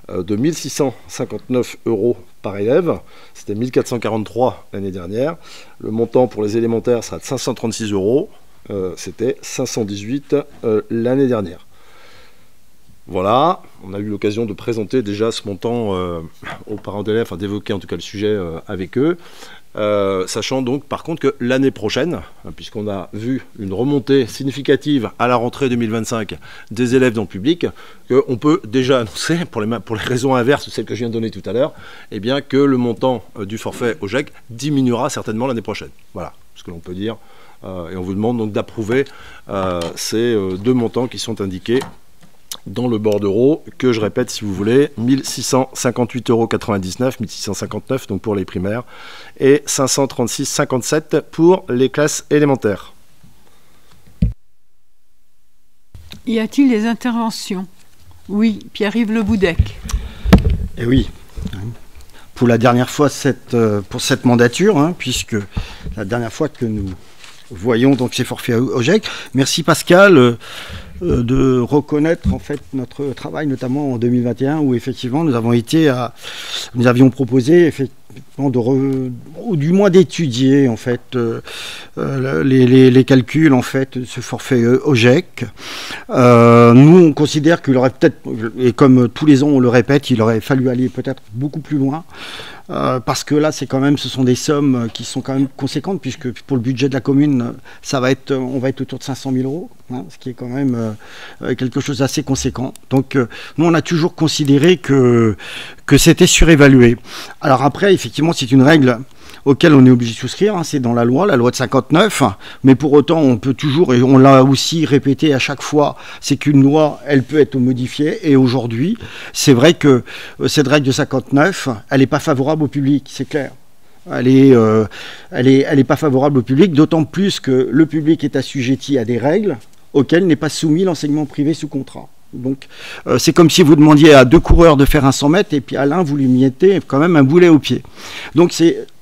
de 1 659 € par élève. C'était 1 443 l'année dernière. Le montant pour les élémentaires sera de 536 €. C'était 518 l'année dernière. Voilà, on a eu l'occasion de présenter déjà ce montant aux parents d'élèves, d'évoquer en tout cas le sujet avec eux. Sachant donc par contre que l'année prochaine, puisqu'on a vu une remontée significative à la rentrée 2025 des élèves dans le public, qu'on peut déjà annoncer, pour les raisons inverses, celles que je viens de donner tout à l'heure, que le montant du forfait au GEC diminuera certainement l'année prochaine. Voilà ce que l'on peut dire. Et on vous demande donc d'approuver ces deux montants qui sont indiqués dans le bordereau, que je répète si vous voulez, 1 658,99 €, 1 659 donc pour les primaires, et 536,57 pour les classes élémentaires. Y a-t-il des interventions? Oui, Pierre-Yves Le Boudec. Eh oui, pour la dernière fois pour cette mandature, puisque la dernière fois que nous voyons donc ces forfaits au GEC. Merci Pascal de reconnaître en fait notre travail, notamment en 2021, où effectivement nous avions proposé ou du moins d'étudier en fait les calculs en fait de ce forfait OGEC. Nous on considère qu'il aurait peut-être, et comme tous les ans on le répète, il aurait fallu aller peut-être beaucoup plus loin. Parce que là, ce sont des sommes qui sont quand même conséquentes, puisque pour le budget de la commune, on va être autour de 500 000 euros, hein, ce qui est quand même quelque chose d'assez conséquent. Donc, nous, on a toujours considéré que c'était surévalué. Alors après, effectivement, c'est une règle auquel on est obligé de souscrire, hein, c'est dans la loi de 59, mais pour autant on peut toujours, et on l'a aussi répété à chaque fois, c'est qu'une loi, elle peut être modifiée, et aujourd'hui, c'est vrai que cette règle de 59, elle n'est pas favorable au public, c'est clair. Elle est pas favorable au public, d'autant plus que le public est assujetti à des règles auxquelles n'est pas soumis l'enseignement privé sous contrat. Donc, c'est comme si vous demandiez à deux coureurs de faire un 100 mètres, et puis à l'un, vous lui mettez quand même un boulet au pied. Donc,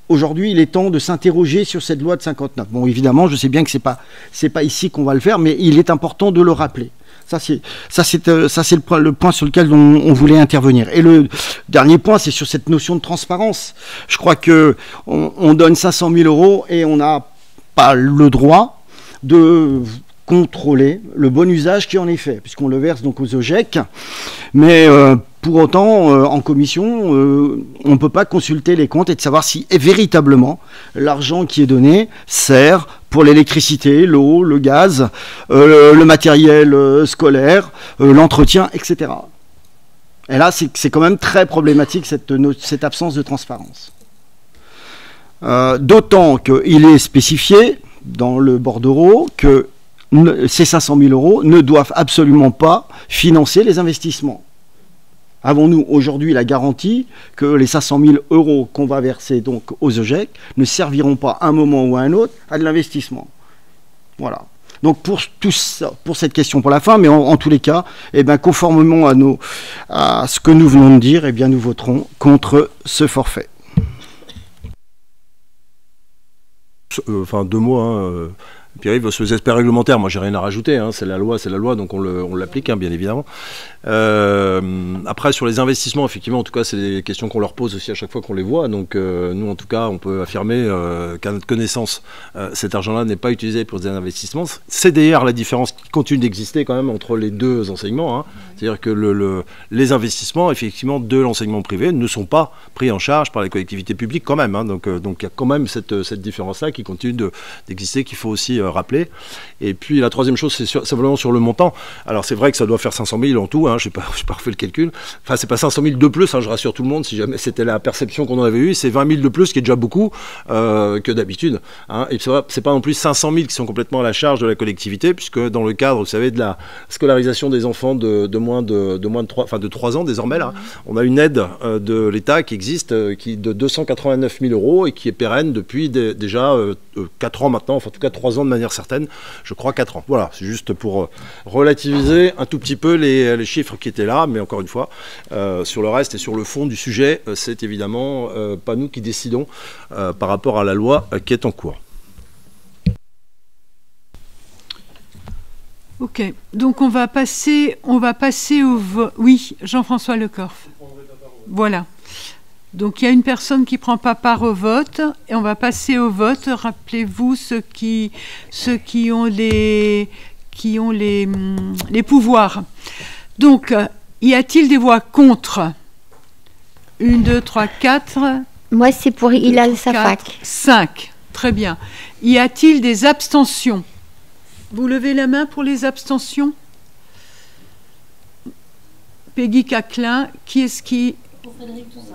aujourd'hui, il est temps de s'interroger sur cette loi de 59. Bon, évidemment, je sais bien que c'est pas ici qu'on va le faire, mais il est important de le rappeler. Ça, c'est le point sur lequel on voulait intervenir. Et le dernier point, c'est sur cette notion de transparence. Je crois que on donne 500 000 euros et on n'a pas le droit de contrôler le bon usage qui en est fait, puisqu'on le verse donc aux OGEC. Mais pour autant, en commission, on ne peut pas consulter les comptes et de savoir si véritablement l'argent qui est donné sert pour l'électricité, l'eau, le gaz, le matériel scolaire, l'entretien, etc. Et là, c'est quand même très problématique cette absence de transparence. D'autant qu'il est spécifié dans le bordereau que ces 500 000 euros ne doivent absolument pas financer les investissements. Avons-nous aujourd'hui la garantie que les 500 000 euros qu'on va verser donc aux OGEC ne serviront pas à un moment ou à un autre à de l'investissement? Voilà. Donc pour cette question pour la fin, mais en tous les cas, conformément à ce que nous venons de dire, nous voterons contre ce forfait. Enfin, 2 mots. Hein, Pierre-Yves, sur les aspects réglementaires, moi j'ai rien à rajouter, hein, c'est la loi, donc on l'applique, hein, bien évidemment. Après, sur les investissements, effectivement, en tout cas, c'est des questions qu'on leur pose aussi à chaque fois qu'on les voit. Donc nous, en tout cas, on peut affirmer qu'à notre connaissance, cet argent-là n'est pas utilisé pour des investissements. C'est d'ailleurs la différence qui continue d'exister quand même entre les deux enseignements. Hein. C'est-à-dire que les investissements, effectivement, de l'enseignement privé ne sont pas pris en charge par les collectivités publiques quand même. Hein. Donc il y a quand même cette différence-là qui continue d'exister, qu'il faut aussi rappeler. Et puis la troisième chose, c'est simplement sur le montant. Alors c'est vrai que ça doit faire 500 000 en tout, hein, je n'ai pas refait le calcul. Enfin, c'est pas 500 000 de plus, hein, je rassure tout le monde, si jamais c'était la perception qu'on en avait eue, c'est 20 000 de plus, qui est déjà beaucoup que d'habitude. Hein. Et c'est pas non plus 500 000 qui sont complètement à la charge de la collectivité, puisque dans le cadre, vous savez, de la scolarisation des enfants de moins de 3 ans désormais, là, on a une aide de l'État qui existe, de 289 000 euros et qui est pérenne depuis déjà 4 ans maintenant, enfin en tout cas 3 ans de manière certaine, je crois 4 ans. Voilà, c'est juste pour relativiser un tout petit peu les chiffres qui étaient là, mais encore une fois, sur le reste et sur le fond du sujet, c'est évidemment pas nous qui décidons par rapport à la loi qui est en cours. Ok, donc on va passer au vote. Oui, Jean-François Lecorf. Voilà. Donc il y a une personne qui ne prend pas part au vote et on va passer au vote. Rappelez-vous ceux qui ont les pouvoirs. Donc, y a-t-il des voix contre? 1, 2, 3, 4. Moi, c'est pour Hilal Safak. 5. Très bien. Y a-t-il des abstentions? Vous levez la main pour les abstentions? Peggy Caclin. Qui est-ce qui...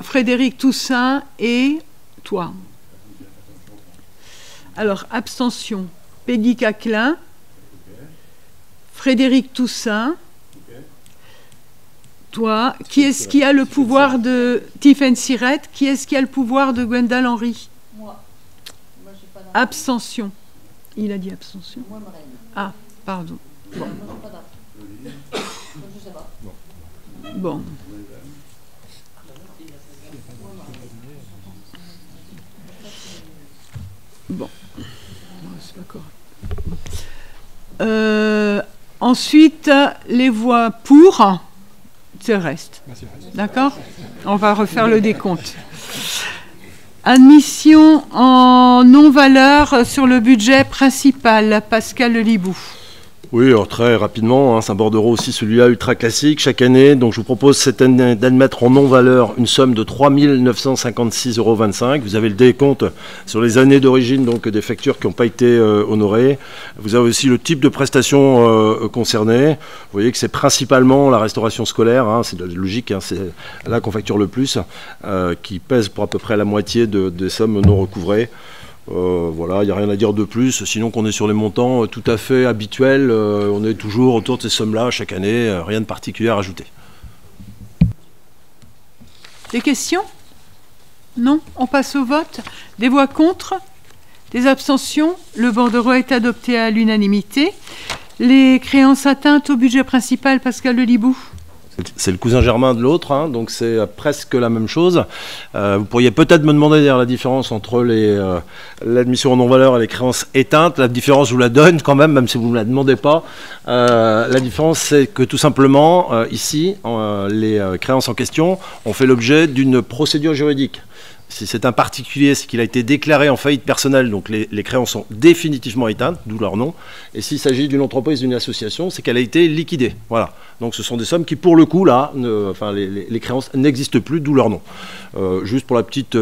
Frédéric Toussaint et toi. Alors, abstention. Peggy Caclin, Frédéric Toussaint, toi. Qui est-ce qui a le pouvoir de Tiffaine Sirette? Qui est-ce qui a le pouvoir de Gwendal Henry? Moi. Abstention. Il a dit abstention. Moi, ah, pardon. Bon. Bon. Bon, c'est pas correct. Ensuite, les voix pour, c'est le reste. D'accord? On va refaire le décompte. Admission en non-valeur sur le budget principal. Pascal Lelibou. Oui, alors très rapidement, hein, c'est un bordereau aussi, celui-là ultra classique chaque année. Donc je vous propose cette année d'admettre en non-valeur une somme de 3 956,25 €. Vous avez le décompte sur les années d'origine, donc des factures qui n'ont pas été honorées. Vous avez aussi le type de prestations concernées. Vous voyez que c'est principalement la restauration scolaire, hein, c'est logique, hein, c'est là qu'on facture le plus, qui pèse pour à peu près la moitié des sommes non recouvrées. Voilà, il n'y a rien à dire de plus, sinon qu'on est sur les montants tout à fait habituels, on est toujours autour de ces sommes-là chaque année, rien de particulier à rajouter. Des questions? Non? On passe au vote. Des voix contre? Des abstentions? Le bordereau est adopté à l'unanimité. Les créances atteintes au budget principal, Pascal Lelibou. C'est le cousin germain de l'autre, hein, donc c'est presque la même chose. Vous pourriez peut-être me demander d'ailleurs la différence entre l'admission en non-valeur et les créances éteintes. La différence, je vous la donne quand même si vous ne me la demandez pas. La différence, c'est que tout simplement, ici, les créances en question ont fait l'objet d'une procédure juridique. Si c'est un particulier, c'est qu'il a été déclaré en faillite personnelle, donc les créances sont définitivement éteintes, d'où leur nom. Et s'il s'agit d'une entreprise, d'une association, c'est qu'elle a été liquidée. Voilà. Donc ce sont des sommes qui, pour le coup, là, les créances n'existent plus, d'où leur nom. Juste pour la petite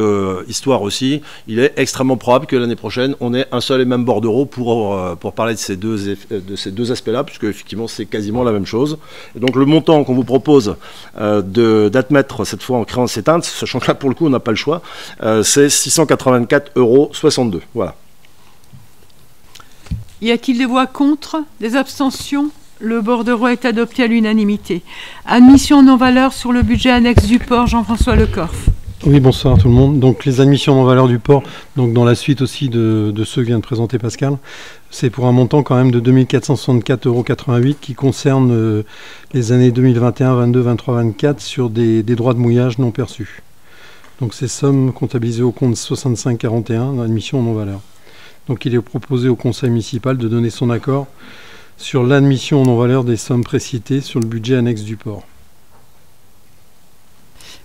histoire aussi, il est extrêmement probable que l'année prochaine, on ait un seul et même bordereau pour parler de ces deux aspects-là, puisque effectivement, c'est quasiment la même chose. Et donc le montant qu'on vous propose d'admettre cette fois en créances éteintes, sachant que là, pour le coup, on n'a pas le choix, c'est 684,62 €. Voilà. Y a-t-il des voix contre? Des abstentions? Le bordereau est adopté à l'unanimité. Admission non valeur sur le budget annexe du port, Jean-François Lecorf. Oui, bonsoir tout le monde. Donc les admissions non valeur du port, donc dans la suite aussi de ceux que vient de présenter Pascal, c'est pour un montant quand même de 2 464,88 € qui concerne les années 2021, 22, 23, 24 sur des droits de mouillage non perçus. Donc ces sommes comptabilisées au compte 6541, admission non valeur. Donc il est proposé au conseil municipal de donner son accord sur l'admission non valeur des sommes précitées sur le budget annexe du port.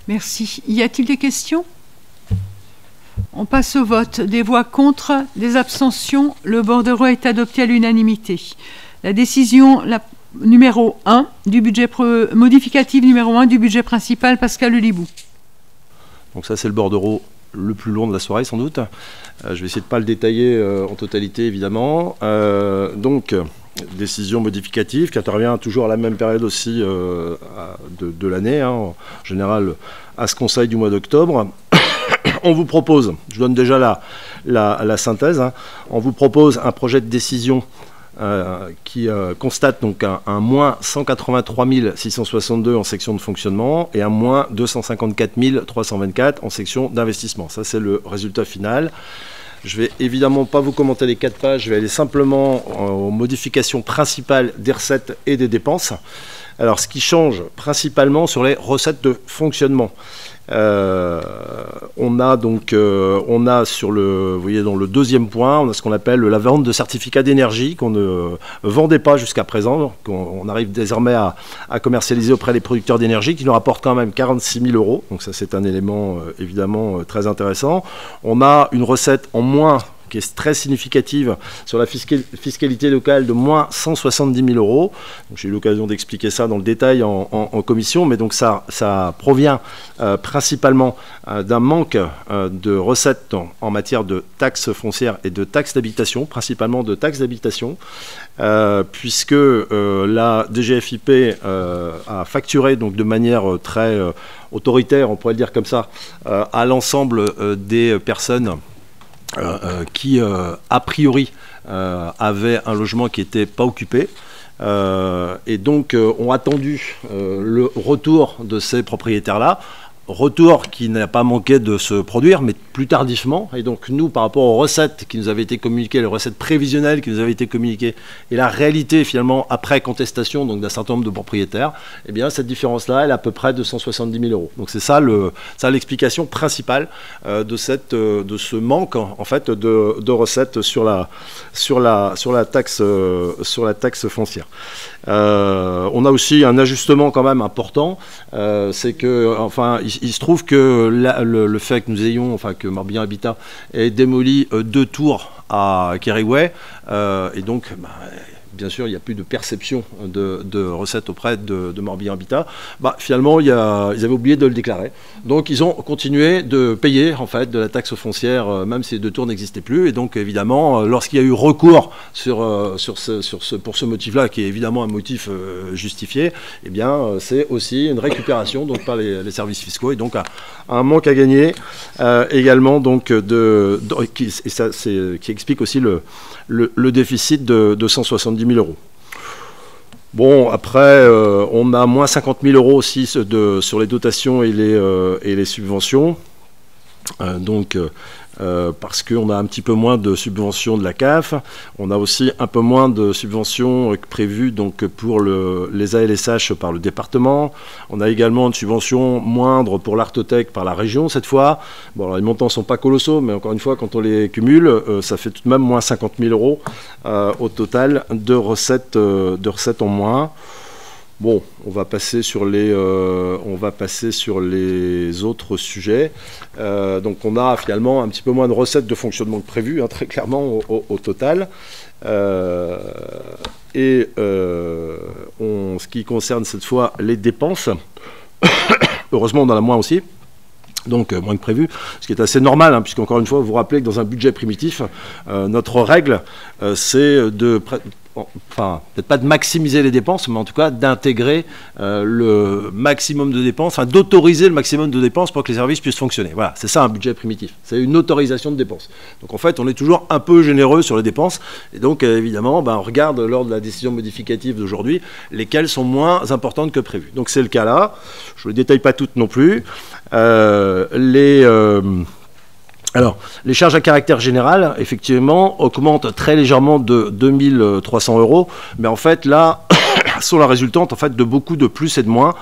Merci. Y a-t-il des questions? On passe au vote. Des voix contre, des abstentions. Le bordereau est adopté à l'unanimité. La décision numéro 1 du budget modificatif numéro 1 du budget principal, Pascal Lelibou. Donc ça, c'est le bordereau le plus long de la soirée, sans doute. Je vais essayer de ne pas le détailler en totalité, évidemment. Donc, décision modificative qui intervient toujours à la même période aussi de l'année, hein, en général à ce conseil du mois d'octobre. On vous propose, je donne déjà la synthèse, hein, on vous propose un projet de décision qui constate donc un moins 183 662 en section de fonctionnement et un moins 254 324 en section d'investissement. Ça, c'est le résultat final. Je vais évidemment pas vous commenter les 4 pages, je vais aller simplement aux modifications principales des recettes et des dépenses. Alors, ce qui change principalement sur les recettes de fonctionnement. On a sur le, vous voyez dans le deuxième point, on a ce qu'on appelle la vente de certificats d'énergie qu'on ne vendait pas jusqu'à présent, qu'on arrive désormais à commercialiser auprès des producteurs d'énergie, qui nous rapportent quand même 46 000 €. Donc ça, c'est un élément évidemment très intéressant. On a une recette en moins qui est très significative sur la fiscalité locale de moins 170 000 €. J'ai eu l'occasion d'expliquer ça dans le détail en commission, mais donc ça provient principalement d'un manque de recettes en matière de taxes foncières et de taxes d'habitation, principalement de taxes d'habitation, puisque la DGFiP a facturé donc de manière très autoritaire, on pourrait le dire comme ça, à l'ensemble des personnes qui, a priori, avaient un logement qui n'était pas occupé et donc ont attendu le retour de ces propriétaires-là. Retour qui n'a pas manqué de se produire, mais plus tardivement. Et donc nous, par rapport aux recettes qui nous avaient été communiquées, les recettes prévisionnelles qui nous avaient été communiquées, et la réalité finalement après contestation donc d'un certain nombre de propriétaires, eh bien cette différence-là, elle est à peu près de 170 000 €. Donc c'est ça l'explication principale de ce manque en fait de recettes sur la taxe foncière. On a aussi un ajustement quand même important, c'est que enfin il se trouve que le fait que nous ayons, enfin que Morbihan Habitat ait démoli 2 tours à Keriway, et donc bien sûr, il n'y a plus de perception de recettes auprès de Morbihan Habitat. Finalement, ils avaient oublié de le déclarer. Donc, ils ont continué de payer, en fait, de la taxe foncière, même si les 2 tours n'existaient plus. Et donc, évidemment, lorsqu'il y a eu recours pour ce motif-là, qui est évidemment un motif justifié, eh bien, c'est aussi une récupération donc, par les services fiscaux. Et donc, un manque à gagner également, donc, qui explique aussi le déficit de 170 000 euros. Bon, après, on a moins 50 000 euros aussi sur les dotations et les subventions. Parce qu'on a un petit peu moins de subventions de la CAF. On a aussi un peu moins de subventions prévues donc, pour les ALSH par le département. On a également une subvention moindre pour l'Artothèque par la région cette fois. Bon, alors, les montants ne sont pas colossaux, mais encore une fois, quand on les cumule, ça fait tout de même moins 50 000 euros au total de recettes en moins. Bon, on va passer sur les autres sujets. Donc on a finalement un petit peu moins de recettes de fonctionnement que prévu, hein, très clairement au total. Ce qui concerne cette fois les dépenses, heureusement on en a moins aussi. Donc moins que prévu, ce qui est assez normal, hein, puisqu'encore une fois, vous vous rappelez que dans un budget primitif, notre règle, c'est peut-être pas de maximiser les dépenses, mais en tout cas d'intégrer le maximum de dépenses, enfin d'autoriser le maximum de dépenses pour que les services puissent fonctionner. Voilà, c'est ça un budget primitif, c'est une autorisation de dépenses. Donc en fait, on est toujours un peu généreux sur les dépenses, et donc évidemment, on regarde lors de la décision modificative d'aujourd'hui, lesquelles sont moins importantes que prévues. Donc c'est le cas là, je ne les détaille pas toutes non plus. Alors, les charges à caractère général, effectivement, augmentent très légèrement de 2300 euros, mais en fait, là, sont la résultante en fait, de beaucoup de plus et de moins.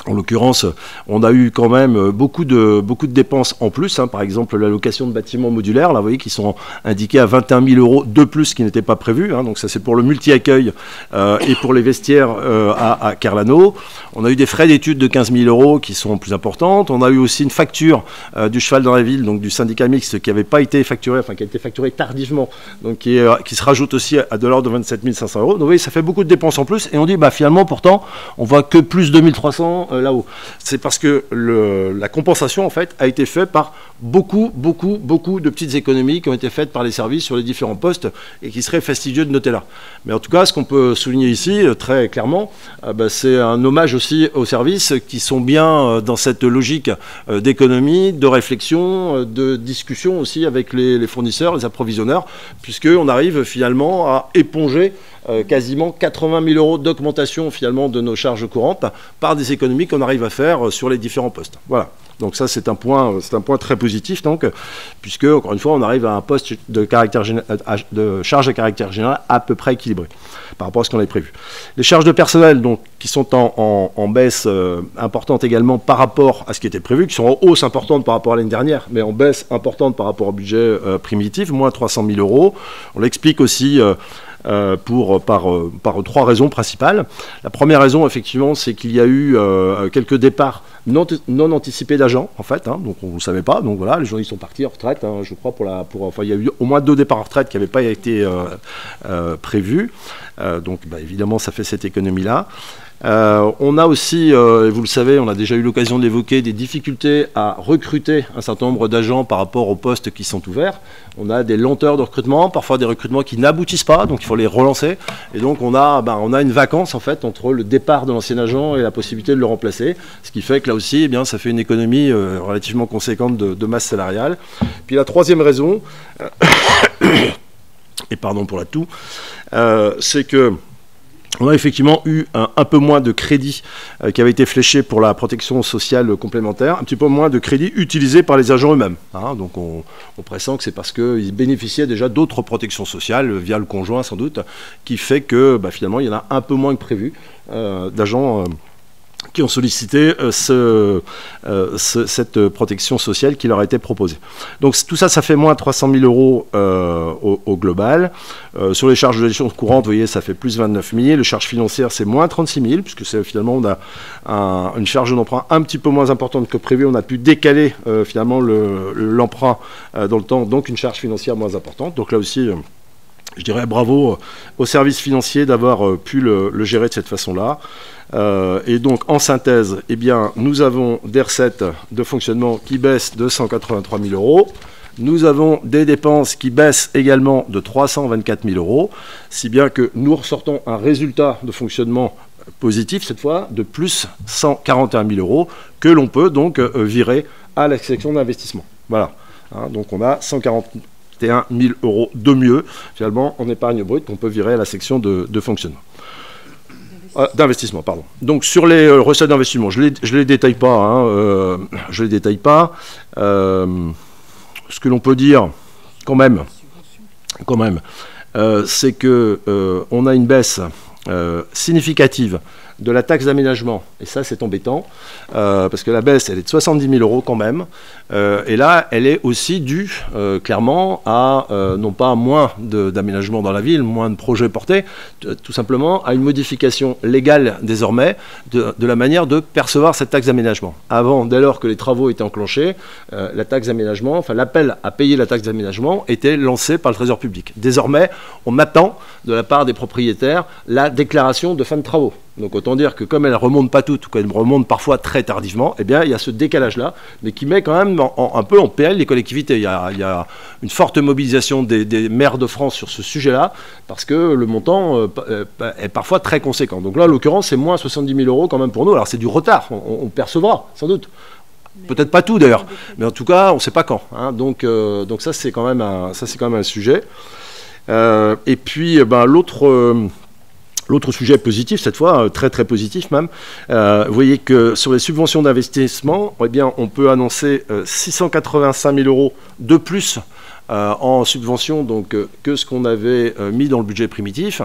En l'occurrence, on a eu quand même beaucoup de dépenses en plus. Hein. Par exemple, la location de bâtiments modulaires, là, vous voyez, qui sont indiqués à 21 000 euros de plus, qui n'étaient pas prévus. Hein. Donc ça, c'est pour le multi-accueil et pour les vestiaires à Kerlano. On a eu des frais d'études de 15 000 euros qui sont plus importantes. On a eu aussi une facture du cheval dans la ville, donc du syndicat mixte, qui n'avait pas été facturée, enfin qui a été facturée tardivement, donc qui se rajoute aussi à de l'ordre de 27 500 euros. Donc vous voyez, ça fait beaucoup de dépenses en plus. Et on dit, finalement, pourtant, on voit que plus 2300 là-haut. C'est parce que la compensation, en fait, a été faite par beaucoup de petites économies qui ont été faites par les services sur les différents postes et qui seraient fastidieux de noter là. Mais en tout cas, ce qu'on peut souligner ici, très clairement, c'est un hommage aussi aux services qui sont bien dans cette logique d'économie, de réflexion, de discussion aussi avec les fournisseurs, les approvisionneurs, puisqu'on arrive finalement à éponger quasiment 80 000 euros d'augmentation finalement de nos charges courantes par des économies qu'on arrive à faire sur les différents postes. Voilà. Donc ça, c'est un point très positif, donc, puisque, encore une fois, on arrive à un poste de charge à caractère général à peu près équilibré par rapport à ce qu'on avait prévu. Les charges de personnel, donc, qui sont en baisse importante également par rapport à ce qui était prévu, qui sont en hausse importante par rapport à l'année dernière, mais en baisse importante par rapport au budget primitif, moins 300 000 euros. On l'explique aussi par 3 raisons principales. La première raison, effectivement, c'est qu'il y a eu quelques départs non anticipés d'agents, en fait, hein, donc on ne le savait pas, donc voilà, les gens ils sont partis en retraite, hein, je crois, il y a eu au moins 2 départs en retraite qui n'avaient pas été prévus, donc évidemment ça fait cette économie-là. On a aussi, vous le savez, on a déjà eu l'occasion d'évoquer des difficultés à recruter un certain nombre d'agents par rapport aux postes qui sont ouverts. On a des lenteurs de recrutement, parfois des recrutements qui n'aboutissent pas, donc il faut les relancer. Et donc on a une vacance en fait entre le départ de l'ancien agent et la possibilité de le remplacer, ce qui fait que là aussi, eh bien, ça fait une économie relativement conséquente de masse salariale. Puis la troisième raison, et pardon pour la toux, c'est que on a effectivement eu un peu moins de crédits qui avaient été fléchés pour la protection sociale complémentaire, un petit peu moins de crédits utilisés par les agents eux-mêmes. Hein. Donc on pressent que c'est parce qu'ils bénéficiaient déjà d'autres protections sociales, via le conjoint sans doute, qui fait que finalement il y en a un peu moins que prévu d'agents qui ont sollicité cette protection sociale qui leur a été proposée. Donc tout ça, ça fait moins 300 000 euros au global. Sur les charges de gestion courante, vous voyez, ça fait plus 29 000. Les charges financières, c'est moins 36 000, puisque finalement, on a une charge d'emprunt un petit peu moins importante que prévu. On a pu décaler finalement l'emprunt dans le temps, donc une charge financière moins importante. Donc là aussi, je dirais bravo aux services financiers d'avoir pu le gérer de cette façon-là. Et donc, en synthèse, eh bien, nous avons des recettes de fonctionnement qui baissent de 183 000 euros. Nous avons des dépenses qui baissent également de 324 000 euros, si bien que nous ressortons un résultat de fonctionnement positif, cette fois, de plus 141 000 euros, que l'on peut donc virer à la section d'investissement. Voilà. Hein, donc, on a 141 000 euros de mieux, finalement, en épargne brute qu'on peut virer à la section de fonctionnement. D'investissement, pardon. Donc sur les recettes d'investissement, je les détaille pas. Hein, je les détaille pas. Ce que l'on peut dire, quand même, c'est que on a une baisse significative de la taxe d'aménagement, et ça c'est embêtant, parce que la baisse elle est de 70 000 euros quand même, et là elle est aussi due clairement à non pas moins d'aménagement dans la ville, moins de projets portés, tout simplement à une modification légale désormais de la manière de percevoir cette taxe d'aménagement. Avant, dès lors que les travaux étaient enclenchés, la taxe d'aménagement, enfin l'appel à payer la taxe d'aménagement était lancé par le Trésor public. Désormais, on attend de la part des propriétaires la déclaration de fin de travaux. Donc autant dire que comme elle ne remonte pas toutes, ou qu'elle remonte parfois très tardivement, eh bien il y a ce décalage-là, mais qui met quand même un peu en PL les collectivités. Il y a une forte mobilisation des maires de France sur ce sujet-là, parce que le montant est parfois très conséquent. Donc là, en l'occurrence, c'est moins 70 000 euros quand même pour nous. Alors c'est du retard, on percevra sans doute. Peut-être pas tout d'ailleurs, mais en tout cas, on ne sait pas quand. Hein. Donc ça, c'est quand même un sujet. Et puis, l'autre sujet positif, cette fois, très très positif même, vous voyez que sur les subventions d'investissement, eh bien, on peut annoncer 685 000 euros de plus en subvention donc, que ce qu'on avait mis dans le budget primitif.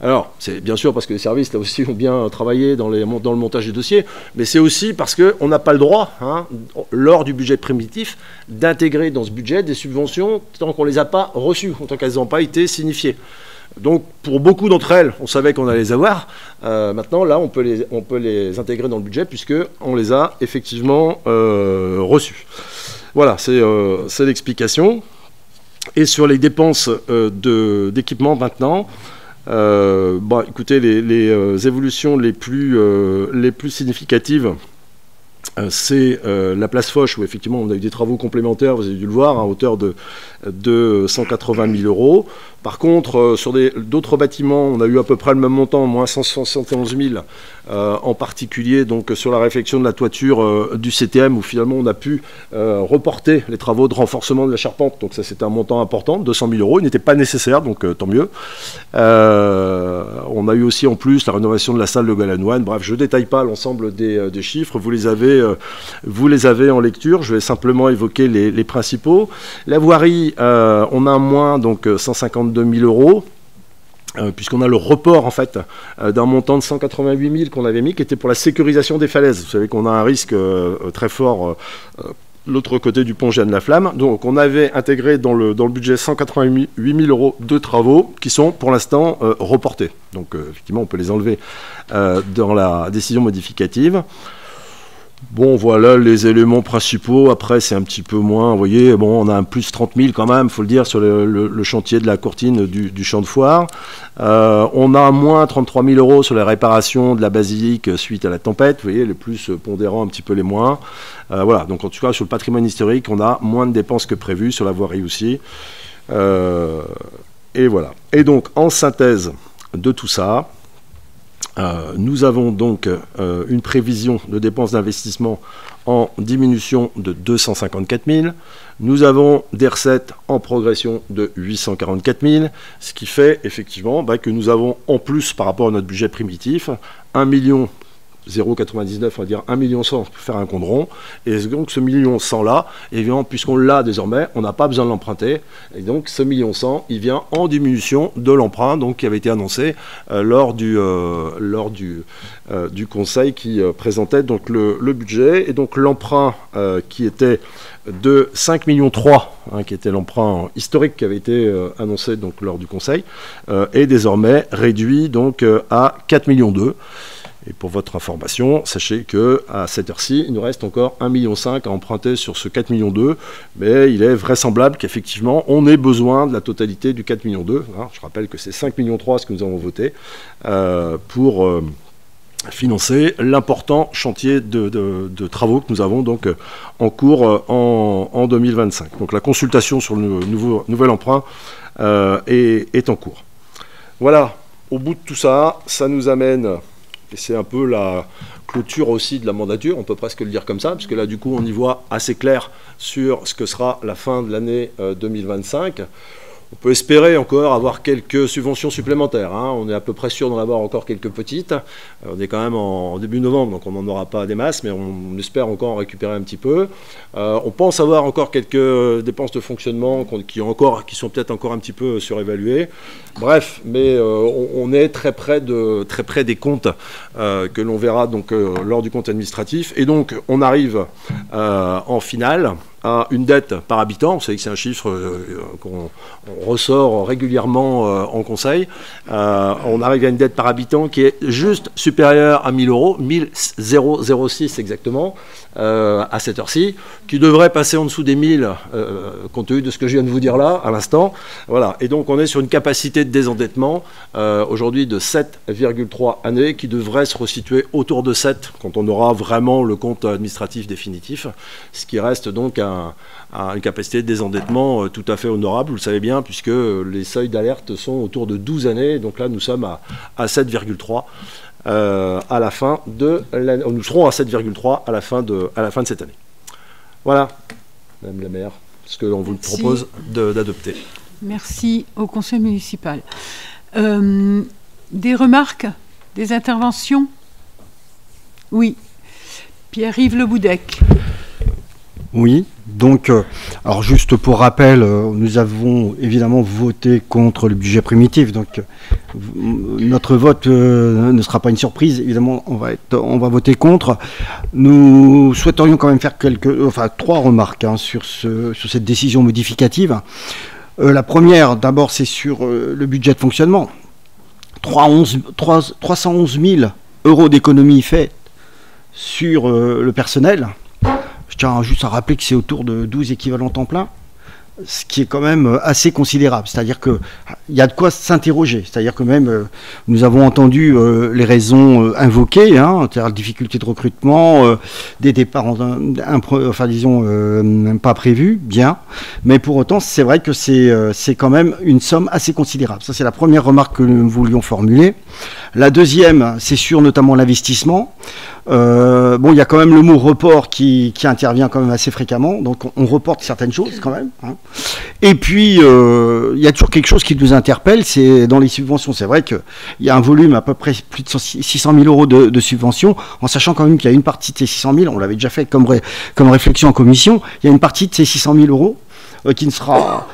Alors, c'est bien sûr parce que les services, là aussi, ont bien travaillé dans le montage des dossiers, mais c'est aussi parce qu'on n'a pas le droit, hein, lors du budget primitif, d'intégrer dans ce budget des subventions tant qu'on ne les a pas reçues, tant qu'elles n'ont pas été signifiées. Donc, pour beaucoup d'entre elles, on savait qu'on allait les avoir. Maintenant, là, on peut les intégrer dans le budget puisqu'on les a effectivement reçues. Voilà, c'est l'explication. Et sur les dépenses d'équipement maintenant, écoutez, les évolutions les plus significatives, c'est la place Foch, où effectivement on a eu des travaux complémentaires, vous avez dû le voir, à hauteur de 180 000 euros. Par contre, sur d'autres bâtiments, on a eu à peu près le même montant, moins 171 000, en particulier donc, sur la réfection de la toiture du CTM, où finalement on a pu reporter les travaux de renforcement de la charpente. Donc ça, c'était un montant important, 200 000 euros. Il n'était pas nécessaire, donc tant mieux. On a eu aussi en plus la rénovation de la salle de Galanoine. Bref, je ne détaille pas l'ensemble des chiffres. Vous les avez en lecture. Je vais simplement évoquer les principaux. La voirie, on a un moins, donc 152 000 euros. Puisqu'on a le report en fait d'un montant de 188 000 qu'on avait mis, qui était pour la sécurisation des falaises. Vous savez qu'on a un risque très fort l'autre côté du pont Jeanne-la-Flamme. Donc on avait intégré dans le budget 188 000 euros de travaux qui sont pour l'instant reportés. Donc effectivement on peut les enlever dans la décision modificative. Bon, voilà les éléments principaux. Après, c'est un petit peu moins. Vous voyez, bon, on a un plus 30 000 quand même, il faut le dire, sur le chantier de la courtine du champ de foire. On a moins 33 000 euros sur les réparations de la basilique suite à la tempête. Vous voyez, les plus pondérants, un petit peu les moins. Voilà, donc en tout cas, sur le patrimoine historique, on a moins de dépenses que prévu, sur la voirie aussi. Et voilà. Et donc, en synthèse de tout ça, nous avons donc une prévision de dépenses d'investissement en diminution de 254 000. Nous avons des recettes en progression de 844 000, ce qui fait effectivement que nous avons en plus par rapport à notre budget primitif 1 0,99, on va dire 1,1 million pour faire un compte rond. Et donc ce 1,1 million là, évidemment, puisqu'on l'a désormais, on n'a pas besoin de l'emprunter. Et donc ce 1,1 million, il vient en diminution de l'emprunt donc, qui avait été annoncé lors du conseil qui présentait donc, le budget. Et donc l'emprunt qui était de 5,3 millions, qui était l'emprunt historique qui avait été annoncé donc, lors du conseil, est désormais réduit donc, à 4,2 millions. Et pour votre information, sachez qu'à cette heure-ci, il nous reste encore 1,5 million à emprunter sur ce 4,2 millions, mais il est vraisemblable qu'effectivement, on ait besoin de la totalité du 4,2 millions. Je rappelle que c'est 5,3 millions ce que nous avons voté pour financer l'important chantier de travaux que nous avons donc en cours en 2025. Donc la consultation sur le nouvel emprunt est en cours. Voilà, au bout de tout ça, ça nous amène... Et c'est un peu la clôture aussi de la mandature, on peut presque le dire comme ça, parce que là, du coup, on y voit assez clair sur ce que sera la fin de l'année 2025. On peut espérer encore avoir quelques subventions supplémentaires. On est à peu près sûr d'en avoir encore quelques petites. On est quand même en début novembre, donc on n'en aura pas des masses, mais on espère encore en récupérer un petit peu. On pense avoir encore quelques dépenses de fonctionnement qui sont peut-être encore un petit peu surévaluées. Bref, mais on est très près des comptes que l'on verra donc, lors du compte administratif. Et donc, on arrive en finale à une dette par habitant. Vous savez que c'est un chiffre qu'on ressort régulièrement en conseil. On arrive à une dette par habitant qui est juste supérieure à 1 000 €, 1,006 exactement, à cette heure-ci, qui devrait passer en dessous des 1 000, compte tenu de ce que je viens de vous dire là, à l'instant. Voilà. Et donc, on est sur une capacité de désendettement, aujourd'hui de 7,3 années, qui devrait se resituer autour de 7 quand on aura vraiment le compte administratif définitif, ce qui reste donc une capacité de désendettement tout à fait honorable, vous le savez bien, puisque les seuils d'alerte sont autour de 12 années. Donc là, nous sommes à 7,3 à la fin de l'année. Nous serons à 7,3 à la fin de cette année. Voilà, Madame la maire, ce que l'on vous propose d'adopter. Merci au conseil municipal. Des remarques, des interventions? Oui. Pierre-Yves Le Boudec. Oui, donc, alors juste pour rappel, nous avons évidemment voté contre le budget primitif, donc notre vote ne sera pas une surprise, évidemment on va voter contre. Nous souhaiterions quand même faire trois remarques sur cette décision modificative. La première, d'abord, c'est sur le budget de fonctionnement. 311 000 € d'économie faite sur le personnel. Je tiens juste à rappeler que c'est autour de 12 équivalents temps plein, ce qui est quand même assez considérable. C'est-à-dire qu'il y a de quoi s'interroger. C'est-à-dire que même, nous avons entendu les raisons invoquées, c'est-à-dire la difficulté de recrutement, des départs pas prévus, bien. Mais pour autant, c'est vrai que c'est quand même une somme assez considérable. Ça, c'est la première remarque que nous voulions formuler. La deuxième, c'est sur notamment l'investissement. Il y a quand même le mot report qui intervient quand même assez fréquemment, donc on reporte certaines choses quand même. Et puis, il y a toujours quelque chose qui nous interpelle, c'est dans les subventions. C'est vrai qu'il y a un volume à peu près plus de 600 000 € de subventions, en sachant quand même qu'il y a une partie de ces 600 000, on l'avait déjà fait comme réflexion en commission, il y a une partie de ces 600 000 € qui sera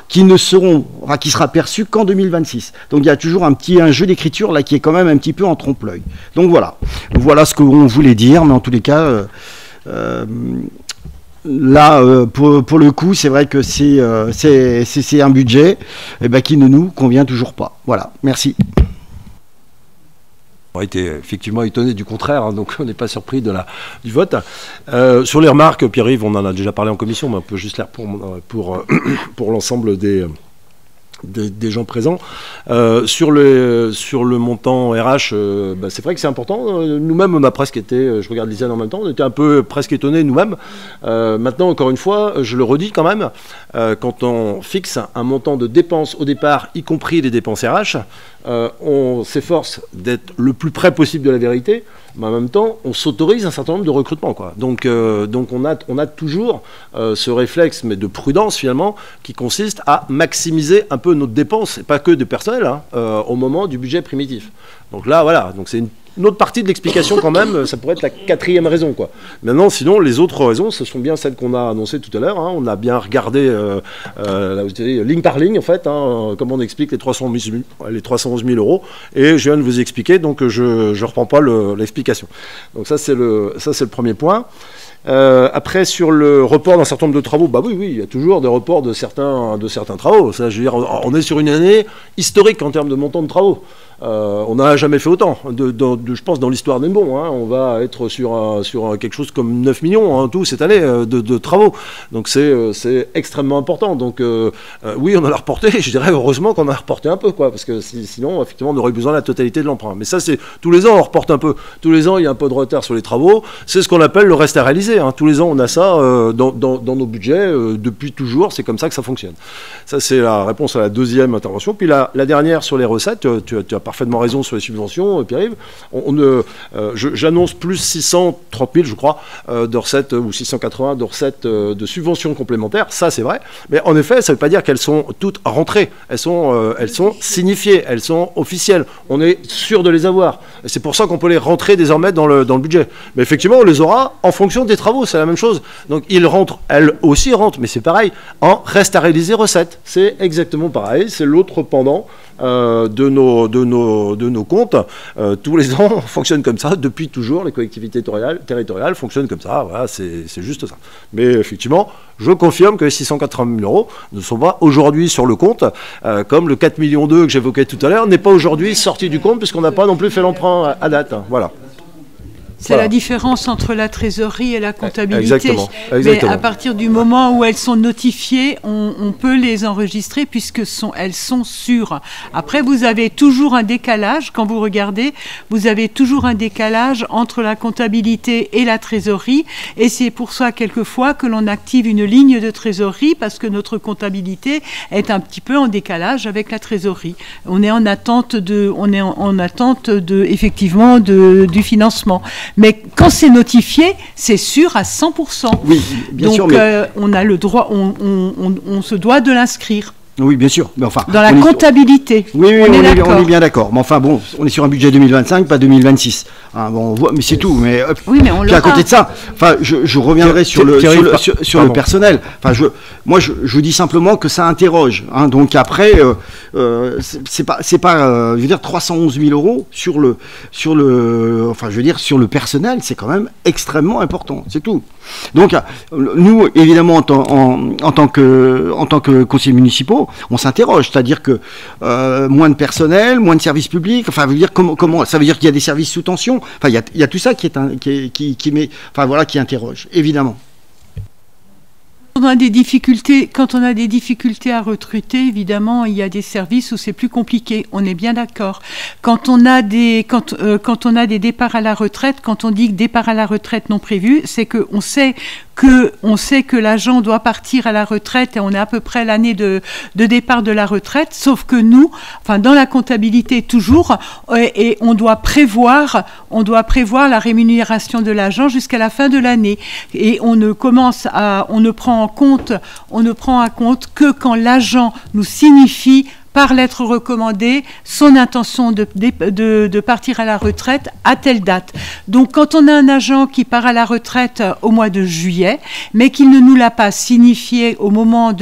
perçu qu'en 2026. Donc il y a toujours un jeu d'écriture là qui est quand même un petit peu en trompe-l'œil. Donc voilà ce qu'on voulait dire, mais en tous les cas, là pour le coup, c'est vrai que c'est un budget qui ne nous convient toujours pas. Voilà, merci. On a été effectivement étonné du contraire, donc on n'est pas surpris du vote. Sur les remarques, Pierre-Yves, on en a déjà parlé en commission, mais on peut juste l'air pour l'ensemble des gens présents. Sur le montant RH, c'est vrai que c'est important. Nous-mêmes, on a presque été, je regarde Lisiane en même temps, on était un peu presque étonnés nous-mêmes. Maintenant, encore une fois, je le redis quand même, quand on fixe un montant de dépenses au départ, y compris les dépenses RH, on s'efforce d'être le plus près possible de la vérité, mais en même temps, on s'autorise un certain nombre de recrutements, quoi. Donc on a toujours ce réflexe, mais de prudence finalement, qui consiste à maximiser un peu notre dépense, et pas que de personnel, au moment du budget primitif. Donc là, voilà, donc c'est une autre partie de l'explication quand même, ça pourrait être la 4e raison, quoi. Maintenant, sinon, les autres raisons, ce sont bien celles qu'on a annoncées tout à l'heure. Hein. On a bien regardé ligne par ligne, en fait, hein, comment on explique les 311 000 euros. Et je viens de vous expliquer, donc je ne reprends pas l'explication. Donc ça, c'est le premier point. Après, sur le report d'un certain nombre de travaux, bah oui, il y a toujours des reports de certains travaux. Ça, je veux dire, on est sur une année historique en termes de montant de travaux. On n'a jamais fait autant, je pense, dans l'histoire d'Enbon. Hein. On va être sur quelque chose comme 9 millions en tout cette année de travaux. Donc c'est extrêmement important. Donc oui, on en a reporté. Je dirais heureusement qu'on en a reporté un peu, quoi, parce que sinon, effectivement, on aurait besoin de la totalité de l'emprunt. Mais ça, c'est tous les ans, on reporte un peu. Tous les ans, il y a un peu de retard sur les travaux. C'est ce qu'on appelle le reste à réaliser. Hein. Tous les ans, on a ça dans nos budgets depuis toujours. C'est comme ça que ça fonctionne. Ça, c'est la réponse à la deuxième intervention. Puis la dernière sur les recettes, tu as parfaitement raison sur les subventions, Pierre-Yves. J'annonce plus 630 000, je crois, de recettes, ou 680 de recettes de subventions complémentaires. Ça, c'est vrai. Mais en effet, ça ne veut pas dire qu'elles sont toutes rentrées. Elles sont signifiées, elles sont officielles. On est sûr de les avoir. Et c'est pour ça qu'on peut les rentrer désormais dans le budget. Mais effectivement, on les aura en fonction des travaux. C'est la même chose. Donc, ils rentrent, elles aussi rentrent, mais c'est pareil, en reste à réaliser recettes. C'est exactement pareil. C'est l'autre pendant de nos comptes. Tous les ans, on fonctionne comme ça. Depuis toujours, les collectivités territoriales fonctionnent comme ça. Voilà, c'est juste ça. Mais effectivement, je confirme que les 680 000 euros ne sont pas aujourd'hui sur le compte, comme le 4,2 millions que j'évoquais tout à l'heure n'est pas aujourd'hui sorti du compte, puisqu'on n'a pas non plus fait l'emprunt à date. Voilà. C'est la différence entre la trésorerie et la comptabilité. Exactement. Mais à partir du moment où elles sont notifiées, on peut les enregistrer puisque elles sont sûres. Après, vous avez toujours un décalage. Quand vous regardez, vous avez toujours un décalage entre la comptabilité et la trésorerie. Et c'est pour ça, quelquefois, que l'on active une ligne de trésorerie parce que notre comptabilité est un petit peu en décalage avec la trésorerie. On est en attente effectivement du financement. Mais quand c'est notifié, c'est sûr à 100%. Oui, bien sûr. Donc, on a le droit, on se doit de l'inscrire. Oui, bien sûr. Mais enfin, dans la comptabilité. Oui, on est bien d'accord. Mais enfin, bon, on est sur un budget 2025, pas 2026. Hein, bon, on voit, mais c'est tout. Mais, oui, mais on puis à côté de ça, enfin, je reviendrai sur le personnel. Enfin, moi, je dis simplement que ça interroge. Hein, donc après, c'est pas, je veux dire, 311 000 euros sur le personnel, c'est quand même extrêmement important. C'est tout. Donc, nous, évidemment, en tant que conseillers municipaux, on s'interroge, c'est-à-dire que moins de personnel, moins de services publics, enfin, veut dire comment ça veut dire qu'il y a des services sous tension. Enfin, il y a tout ça qui interroge, évidemment. Quand on a des difficultés à recruter, évidemment, il y a des services où c'est plus compliqué. On est bien d'accord. Quand on a des départs à la retraite, quand on dit départ à la retraite non prévu, c'est qu'on sait que l'agent doit partir à la retraite et on est à peu près l'année de départ de la retraite, sauf que nous, enfin dans la comptabilité toujours, et on doit prévoir la rémunération de l'agent jusqu'à la fin de l'année. Et on ne prend en compte que quand l'agent nous signifie par lettre recommandée son intention de partir à la retraite à telle date. Donc quand on a un agent qui part à la retraite au mois de juillet, mais qu'il ne nous l'a pas signifié ou au mois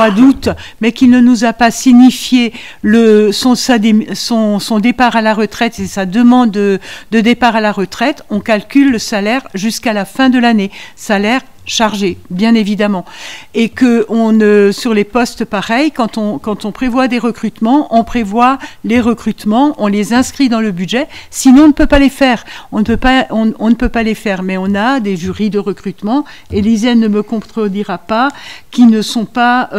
d'août, mais qu'il ne nous a pas signifié son départ à la retraite et sa demande de départ à la retraite, on calcule le salaire jusqu'à la fin de l'année. Salaire chargé, bien évidemment. Et que sur les postes pareils, quand on prévoit des recrutements, on prévoit les recrutements, on les inscrit dans le budget, sinon on ne peut pas les faire. On ne peut pas les faire, mais on a des jurys de recrutement, et Lisiane ne me contredira pas, qui ne sont pas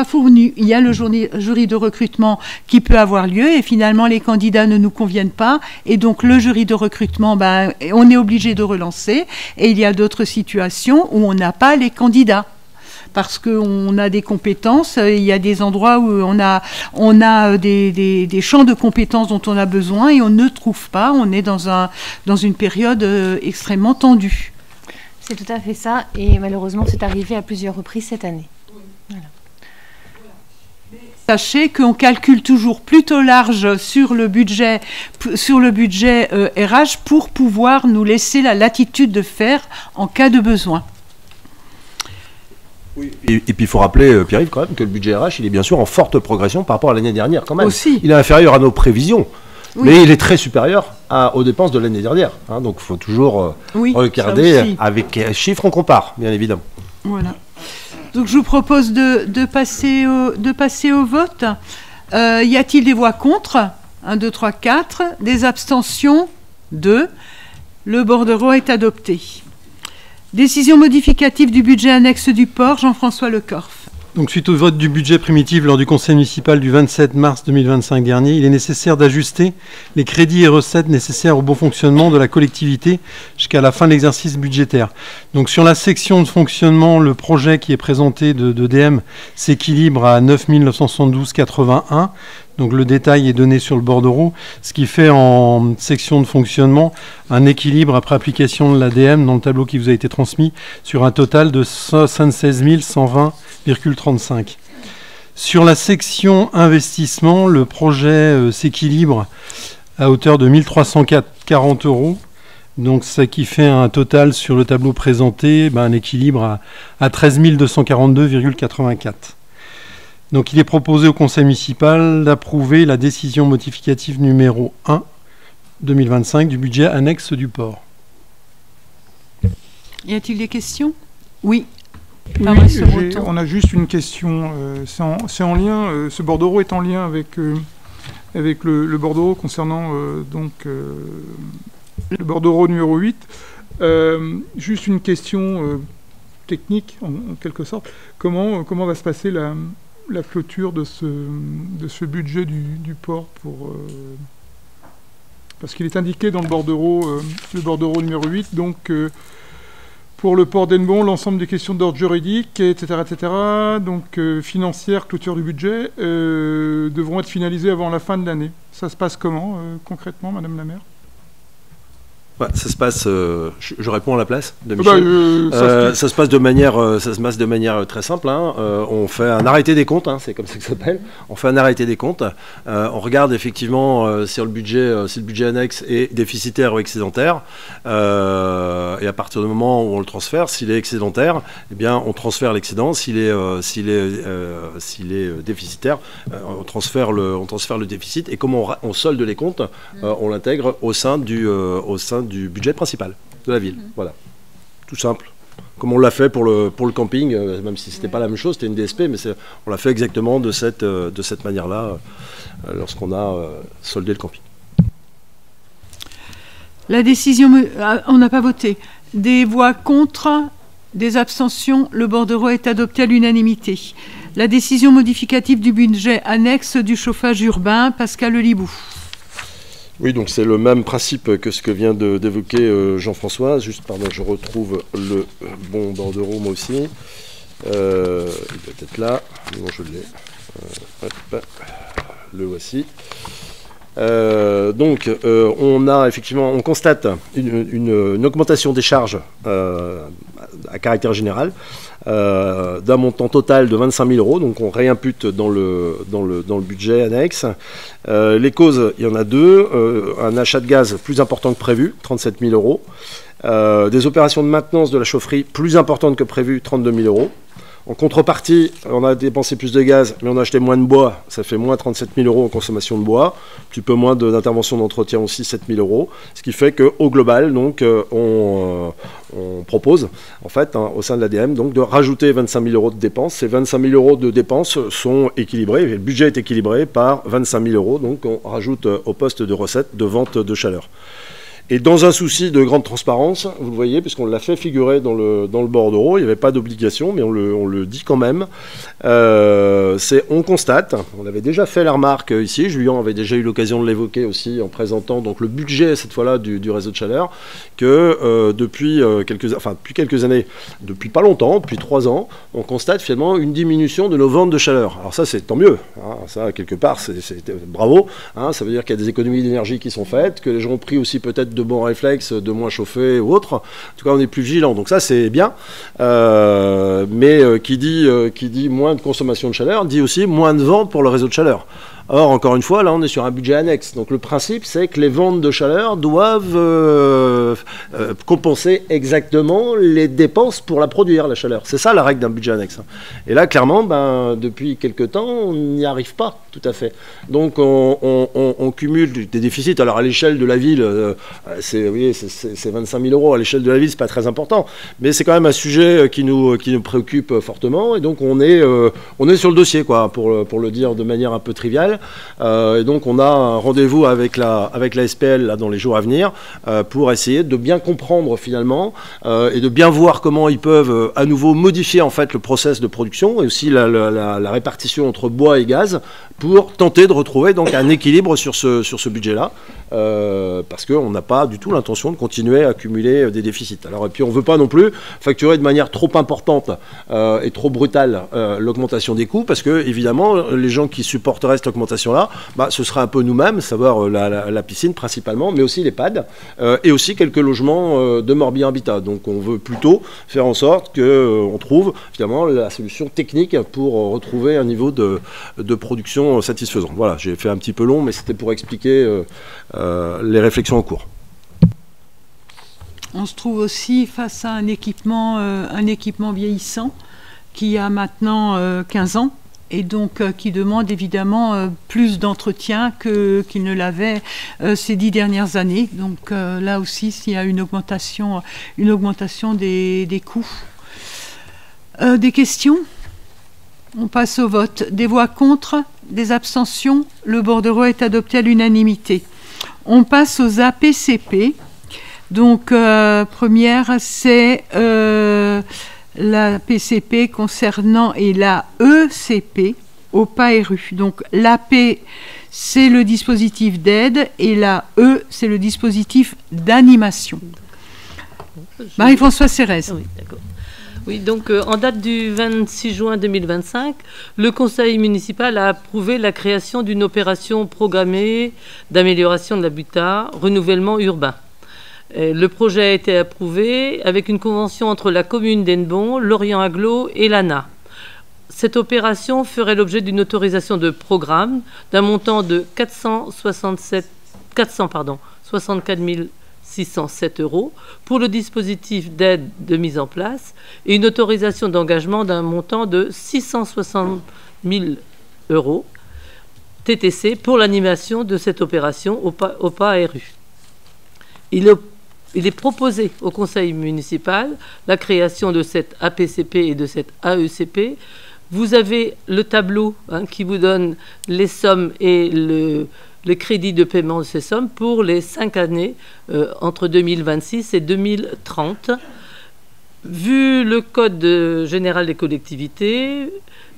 fournis. Il y a le jury de recrutement qui peut avoir lieu, et finalement les candidats ne nous conviennent pas, et donc le jury de recrutement, on est obligé de relancer, et il y a d'autres situations où on n'a pas les candidats parce qu'on a des compétences, il y a des endroits où on a des champs de compétences dont on a besoin et on ne trouve pas, on est dans une période extrêmement tendue. C'est tout à fait ça, et malheureusement c'est arrivé à plusieurs reprises cette année. Voilà. Sachez qu'on calcule toujours plutôt large sur le budget RH pour pouvoir nous laisser la latitude de faire en cas de besoin. Oui. Et puis il faut rappeler, Pierre-Yves, quand même, que le budget RH, il est bien sûr en forte progression par rapport à l'année dernière quand même. Aussi. Il est inférieur à nos prévisions, oui. Mais il est très supérieur aux dépenses de l'année dernière. Hein, donc il faut toujours regarder avec quels chiffres on compare, bien évidemment. Voilà. Donc je vous propose de passer au vote. Y a-t-il des voix contre? 1, 2, 3, 4. Des abstentions? 2. Le bordereau est adopté. Décision modificative du budget annexe du port, Jean-François Lecorf. Donc, suite au vote du budget primitif lors du conseil municipal du 27 mars 2025 dernier, il est nécessaire d'ajuster les crédits et recettes nécessaires au bon fonctionnement de la collectivité jusqu'à la fin de l'exercice budgétaire. Donc, sur la section de fonctionnement, le projet qui est présenté de DM s'équilibre à 9 972,81. Donc, le détail est donné sur le bordereau, ce qui fait en section de fonctionnement un équilibre après application de l'ADM dans le tableau qui vous a été transmis sur un total de 76 120,35. Sur la section investissement, le projet s'équilibre à hauteur de 1340 €. Donc, ce qui fait un total sur le tableau présenté, un équilibre à 13 242,84. Donc, il est proposé au conseil municipal d'approuver la décision modificative numéro 1 2025 du budget annexe du port. Y a-t-il des questions? Oui. Oui, on a juste une question. C'est en lien, ce bordereau est en lien avec le bordereau concernant le bordereau numéro 8. Juste une question technique, en quelque sorte. Comment va se passer la clôture de ce budget du port parce qu'il est indiqué dans le bordereau numéro 8, donc pour le port d'Hennebont, l'ensemble des questions d'ordre juridique, etc., donc financière, clôture du budget, devront être finalisées avant la fin de l'année. Ça se passe comment, concrètement, Madame la maire? Ça se passe, je réponds à la place de Michel. Ça se passe de manière très simple. On fait un arrêté des comptes, c'est comme ça que ça s'appelle. On fait un arrêté des comptes. On regarde effectivement si le budget annexe est déficitaire ou excédentaire. Et à partir du moment où on le transfère, s'il est excédentaire, eh bien on transfère l'excédent. S'il est déficitaire, on transfère le déficit. Et comme on solde les comptes, on l'intègre au sein du budget principal de la ville. Voilà, tout simple. Comme on l'a fait pour le camping, même si c'était pas la même chose, c'était une DSP, mais on l'a fait exactement de cette manière-là lorsqu'on a soldé le camping. La décision, on n'a pas voté. Des voix contre, des abstentions, le bordereau est adopté à l'unanimité. La décision modificative du budget annexe du chauffage urbain, Pascal Lelibou. Oui, donc c'est le même principe que ce que vient d'évoquer Jean-François. Juste, pardon, je retrouve le bon bordereau, moi aussi. Il doit être là. Non, je l'ai. Le voici. On constate une augmentation des charges à caractère général d'un montant total de 25 000 €. Donc on réimpute dans le budget annexe. Les causes, il y en a deux. Un achat de gaz plus important que prévu, 37 000 €. Des opérations de maintenance de la chaufferie plus importantes que prévu, 32 000 €. En contrepartie, on a dépensé plus de gaz, mais on a acheté moins de bois. Ça fait moins 37 000 € en consommation de bois. Un petit peu moins d'intervention d'entretien aussi, 7 000 €. Ce qui fait qu'au global, donc, on propose, en fait, au sein de l'ADM, donc, de rajouter 25 000 € de dépenses. Ces 25 000 € de dépenses sont équilibrés. Et le budget est équilibré par 25 000 €. Donc, on rajoute au poste de recettes de vente de chaleur. Et dans un souci de grande transparence, vous le voyez, puisqu'on l'a fait figurer dans le bordereau, il n'y avait pas d'obligation, mais on le dit quand même. On constate, on avait déjà fait la remarque ici, Julien avait déjà eu l'occasion de l'évoquer aussi en présentant donc le budget cette fois-là du réseau de chaleur, que depuis quelques années, depuis pas longtemps, depuis 3 ans, on constate finalement une diminution de nos ventes de chaleur. Alors ça, c'est tant mieux, ça quelque part, c'est bravo, ça veut dire qu'il y a des économies d'énergie qui sont faites, que les gens ont pris aussi peut-être peut-être de bons réflexes, de moins chauffer ou autre. En tout cas, on est plus vigilant. Donc ça, c'est bien. Mais qui dit moins de consommation de chaleur, dit aussi moins de vent pour le réseau de chaleur. Or, encore une fois, là, on est sur un budget annexe. Donc, le principe, c'est que les ventes de chaleur doivent compenser exactement les dépenses pour la produire, la chaleur. C'est ça, la règle d'un budget annexe. Et là, clairement, depuis quelques temps, on n'y arrive pas tout à fait. Donc, on cumule des déficits. Alors, à l'échelle de la ville, c'est 25 000 euros. À l'échelle de la ville, c'est pas très important. Mais c'est quand même un sujet qui nous préoccupe fortement. Et donc, on est sur le dossier, quoi, pour le dire de manière un peu triviale. Et donc on a un rendez-vous avec la SPL là, dans les jours à venir pour essayer de bien comprendre finalement et de bien voir comment ils peuvent à nouveau modifier en fait le process de production et aussi la répartition entre bois et gaz pour tenter de retrouver donc un équilibre sur ce budget-là parce qu'on n'a pas du tout l'intention de continuer à accumuler des déficits. Alors, et puis on ne veut pas non plus facturer de manière trop importante et trop brutale l'augmentation des coûts parce que évidemment les gens qui supporteraient cette augmentation-là, ce serait un peu nous-mêmes, savoir la piscine principalement, mais aussi les pads et aussi quelques logements de Morbihan Habitat. Donc on veut plutôt faire en sorte qu'on trouve finalement la solution technique pour retrouver un niveau de production satisfaisant. Voilà, j'ai fait un petit peu long, mais c'était pour expliquer les réflexions en cours. On se trouve aussi face à un équipement vieillissant qui a maintenant 15 ans et donc qui demande évidemment plus d'entretien qu'il ne l'avait ces 10 dernières années. Donc là aussi, s'il y a une augmentation des coûts. Des questions ? On passe au vote. Des voix contre, des abstentions. Le bordereau est adopté à l'unanimité. On passe aux APCP. Donc, première, c'est la PCP concernant et la ECP, OPA-RU. Donc, l'AP, c'est le dispositif d'aide et la E, c'est le dispositif d'animation. Marie-Françoise Cérès. Oui, d'accord. Oui, donc en date du 26 juin 2025, le Conseil municipal a approuvé la création d'une opération programmée d'amélioration de l'habitat, renouvellement urbain. Le projet a été approuvé avec une convention entre la commune d'Hennebont, Lorient Agglo et l'ANA. Cette opération ferait l'objet d'une autorisation de programme d'un montant de 464 607 € pour le dispositif d'aide de mise en place et une autorisation d'engagement d'un montant de 660 000 € TTC pour l'animation de cette opération OPA-RU. Il est proposé au conseil municipal la création de cette APCP et de cette AECP. Vous avez le tableau qui vous donne les sommes et le crédit de paiement de ces sommes pour les 5 années entre 2026 et 2030. Vu le Code général des collectivités,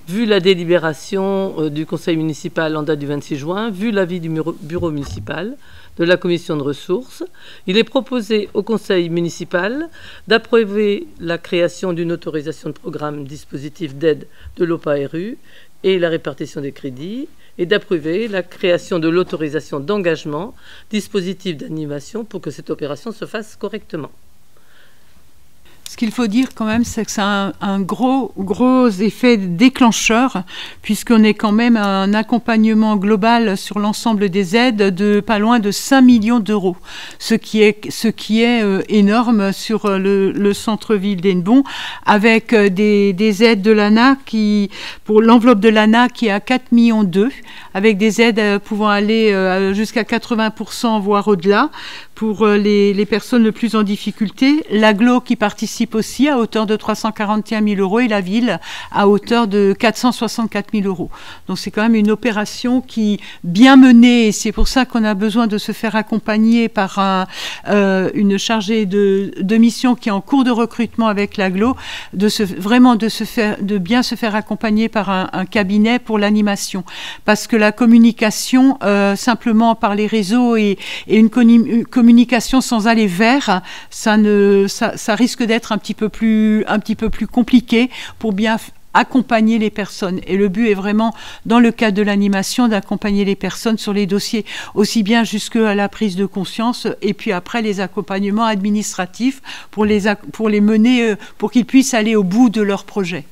vu la délibération du conseil municipal en date du 26 juin, vu l'avis du bureau municipal, de la commission de ressources, il est proposé au conseil municipal d'approuver la création d'une autorisation de programme dispositif d'aide de l'OPA-RU et la répartition des crédits, et d'approuver la création de l'autorisation d'engagement, dispositif d'animation, pour que cette opération se fasse correctement. Ce qu'il faut dire quand même, c'est que ça a un gros effet déclencheur, puisqu'on est quand même à un accompagnement global sur l'ensemble des aides de pas loin de 5 millions €, ce qui est énorme sur le centre-ville d'Hennebont, avec des aides de l'ANA pour l'enveloppe de l'ANA qui est à 4,2 millions, avec des aides pouvant aller jusqu'à 80%, voire au-delà, pour les personnes le plus en difficulté. L'AGLO qui participe aussi à hauteur de 341 000 € et la ville à hauteur de 464 000 €. Donc c'est quand même une opération qui, bien menée, et c'est pour ça qu'on a besoin de se faire accompagner par une chargée de mission qui est en cours de recrutement avec l'AGLO, de bien se faire accompagner par un cabinet pour l'animation. Parce que la communication, simplement par les réseaux et une communication sans aller vers, ça risque d'être un petit peu plus compliqué pour bien accompagner les personnes. Et le but est vraiment, dans le cadre de l'animation, d'accompagner les personnes sur les dossiers, aussi bien jusqu'à la prise de conscience, et puis après les accompagnements administratifs pour les mener, pour qu'ils puissent aller au bout de leur projet.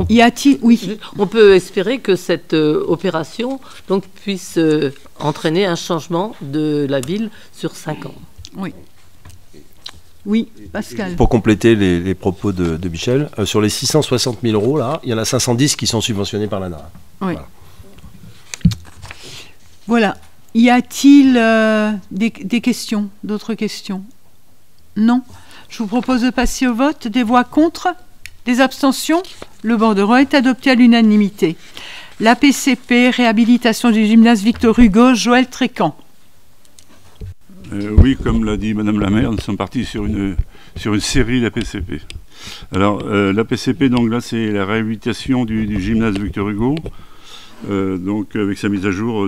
Y a-t-il... Oui. On peut espérer que cette opération donc, puisse entraîner un changement de la ville sur 5 ans. Oui. Oui, Pascal. Pour compléter les propos de Michel, sur les 660 000 euros, là, il y en a 510 qui sont subventionnés par l'ANA. Oui. Voilà. Y a-t-il des questions, d'autres questions? Non. Je vous propose de passer au vote. Des voix contre? Des abstentions? Le bordereau est adopté à l'unanimité. La PCP, réhabilitation du gymnase Victor Hugo, Joël Trécan. Oui, comme l'a dit Madame la maire, nous sommes partis sur une série d'APCP. Alors, l'APCP, donc là, c'est la réhabilitation du gymnase Victor Hugo, donc avec sa mise à jour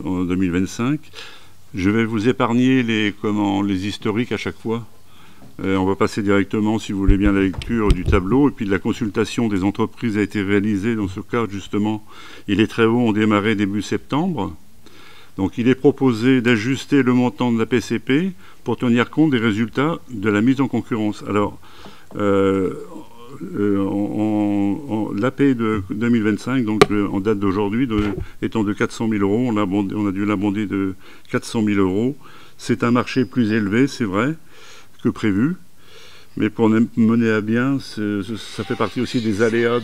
en 2025. Je vais vous épargner les historiques à chaque fois. On va passer directement, si vous voulez bien, à la lecture du tableau. Et puis la consultation des entreprises a été réalisée dans ce cadre, justement. Et les travaux ont démarré début septembre. Donc il est proposé d'ajuster le montant de la PCP pour tenir compte des résultats de la mise en concurrence. Alors, l'AP de 2025, donc en date d'aujourd'hui, étant de 400 000 euros, on a dû l'abonder de 400 000 euros. C'est un marché plus élevé, c'est vrai, que prévu, mais pour mener à bien, ça fait partie aussi des aléas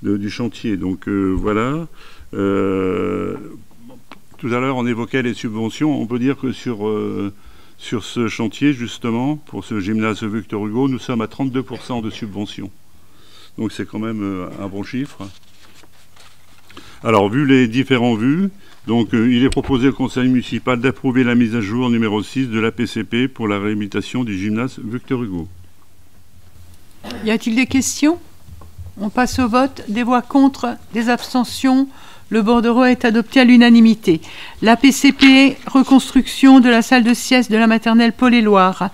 du chantier. Donc voilà. Tout à l'heure, on évoquait les subventions. On peut dire que sur ce chantier, justement, pour ce gymnase Victor Hugo, nous sommes à 32% de subventions. Donc c'est quand même un bon chiffre. Alors, vu les différents vues, donc, il est proposé au conseil municipal d'approuver la mise à jour numéro 6 de la PCP pour la réhabilitation du gymnase Victor Hugo. Y a-t-il des questions? On passe au vote. Des voix contre, des abstentions. Le bordereau est adopté à l'unanimité. La PCP, reconstruction de la salle de sieste de la maternelle Paul-et-Loire.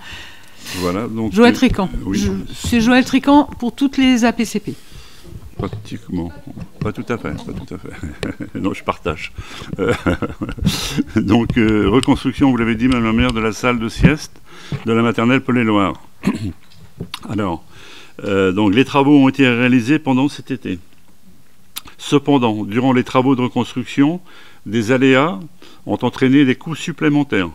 Voilà, donc... Joël Trécan. Oui. C'est Joël Trécan pour toutes les APCP. Pratiquement. Pas tout à fait. Non, je partage. Donc, reconstruction, vous l'avez dit, Madame la maire, de la salle de sieste de la maternelle Paul-et-Loire. Alors, donc les travaux ont été réalisés pendant cet été. Cependant, durant les travaux de reconstruction, des aléas ont entraîné des coûts supplémentaires.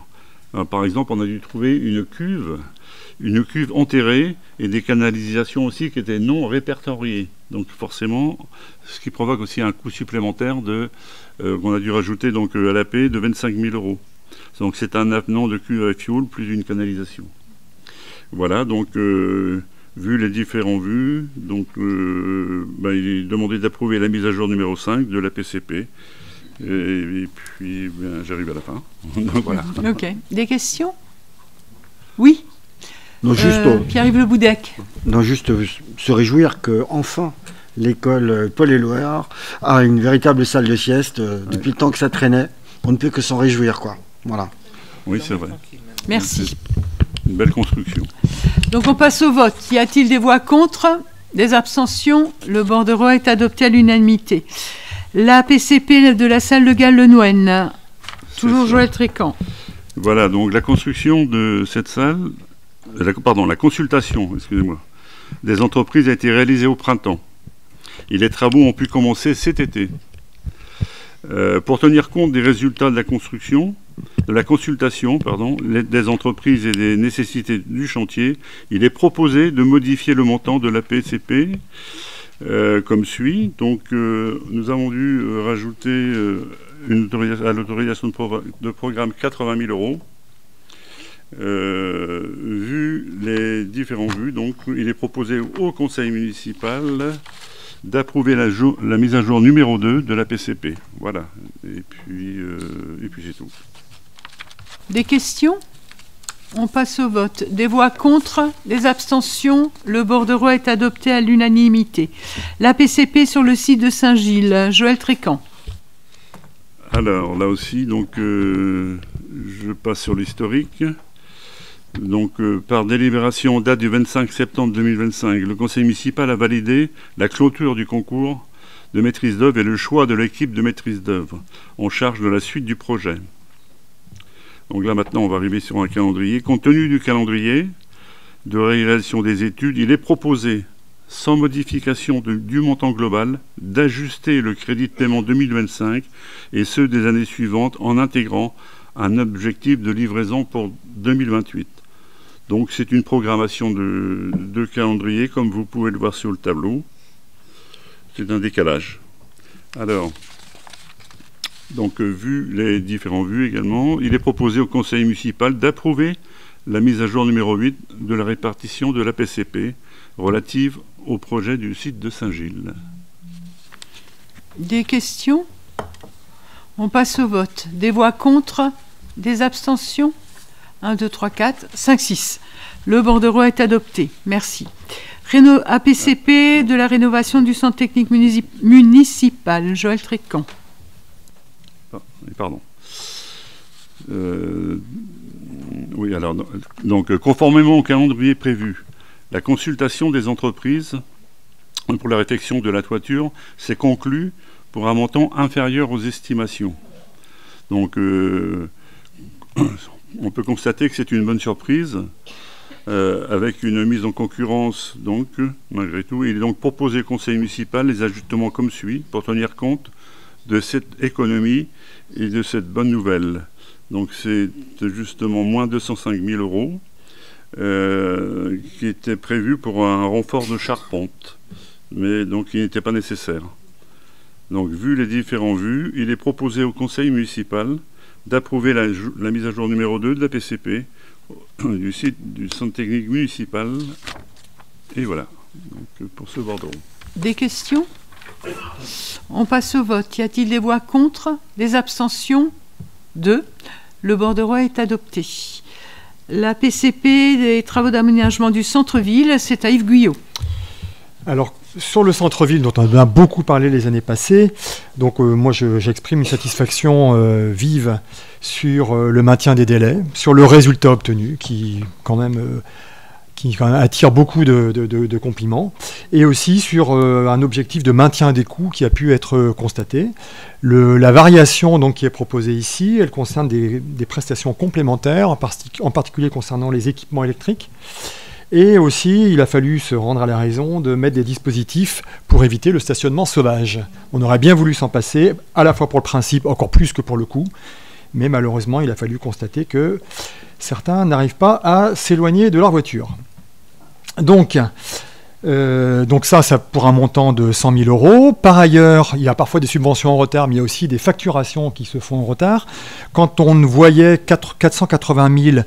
Par exemple, on a dû trouver une cuve enterrée et des canalisations aussi qui étaient non répertoriées. Donc forcément, ce qui provoque aussi un coût supplémentaire qu'on a dû rajouter donc, à l'AP de 25 000 euros. Donc c'est un avenant de cuve à fioul plus une canalisation. Voilà, donc vu les différents vues, donc, il est demandé d'approuver la mise à jour numéro 5 de la PCP. Et puis, j'arrive à la fin. Donc, voilà. Ok. Des questions? Oui. Non, juste, Pierre-Yves Le Boudec. Non, juste se réjouir que enfin l'école Paul-et-Loire a une véritable salle de sieste. Depuis le temps que ça traînait, on ne peut que s'en réjouir, quoi. Voilà. Oui, c'est vrai. Merci. Une belle construction. Donc on passe au vote. Y a-t-il des voix contre? Des abstentions? Le bordereau est adopté à l'unanimité. La PCP de la salle de Galles-le-Nouen. Toujours Joël Trécan. Voilà, donc la construction de cette salle, la consultation, excusez-moi, des entreprises a été réalisée au printemps. Et les travaux ont pu commencer cet été. Pour tenir compte des résultats de la consultation, des entreprises et des nécessités du chantier, il est proposé de modifier le montant de la PCP comme suit. Donc, nous avons dû rajouter à l'autorisation de programme 80 000 euros. Vu les différents vues, donc, il est proposé au conseil municipal d'approuver la mise à jour numéro 2 de la PCP. Voilà. Et puis c'est tout. Des questions? On passe au vote. Des voix contre, des abstentions. Le bordereau est adopté à l'unanimité. La PCP sur le site de Saint-Gilles. Joël Trécan. Alors, là aussi, donc, je passe sur l'historique. Donc, par délibération en date du 25 septembre 2025, le conseil municipal a validé la clôture du concours de maîtrise d'œuvre et le choix de l'équipe de maîtrise d'œuvre en charge de la suite du projet. Donc là, maintenant, on va arriver sur un calendrier. Compte tenu du calendrier de réalisation des études, il est proposé, sans modification du montant global, d'ajuster le crédit de paiement 2025 et ceux des années suivantes en intégrant un objectif de livraison pour 2028. Donc c'est une programmation de calendrier, comme vous pouvez le voir sur le tableau. C'est un décalage. Alors, donc vu les différents vues également, il est proposé au conseil municipal d'approuver la mise à jour numéro 8 de la répartition de la PCP relative au projet du site de Saint-Gilles. Des questions? On passe au vote. Des voix contre? Des abstentions? 1, 2, 3, 4, 5, 6. Le bordereau est adopté. Merci. APCP de la rénovation du centre technique municipal. Joël Trécan. Pardon. Oui, alors, donc, conformément au calendrier prévu, la consultation des entreprises pour la réfection de la toiture s'est conclue pour un montant inférieur aux estimations. Donc, on peut constater que c'est une bonne surprise, avec une mise en concurrence, donc, malgré tout. Il est donc proposé au conseil municipal les ajustements comme suit, pour tenir compte de cette économie et de cette bonne nouvelle. Donc, c'est justement moins 205 000 euros qui était prévu pour un renfort de charpente, mais donc il n'était pas nécessaire. Donc, vu les différents vues, il est proposé au conseil municipal d'approuver la mise à jour numéro 2 de la PCP du site du centre technique municipal. Et voilà, donc, pour ce bordereau. Des questions? On passe au vote. Y a-t-il des voix contre? Des abstentions? 2. Le bordereau est adopté. La PCP des travaux d'aménagement du centre-ville, c'est à Yves Guyot. Alors, sur le centre-ville, dont on a beaucoup parlé les années passées, donc moi j'exprime une satisfaction vive sur le maintien des délais, sur le résultat obtenu, qui quand même attire beaucoup de compliments, et aussi sur un objectif de maintien des coûts qui a pu être constaté. La variation donc, qui est proposée ici, elle concerne des prestations complémentaires, en particulier concernant les équipements électriques. Et aussi, il a fallu se rendre à la raison de mettre des dispositifs pour éviter le stationnement sauvage. On aurait bien voulu s'en passer, à la fois pour le principe, encore plus que pour le coût, mais malheureusement, il a fallu constater que certains n'arrivent pas à s'éloigner de leur voiture. Donc ça pour un montant de 100 000 euros. Par ailleurs, il y a parfois des subventions en retard, mais il y a aussi des facturations qui se font en retard. Quand on voyait 480 000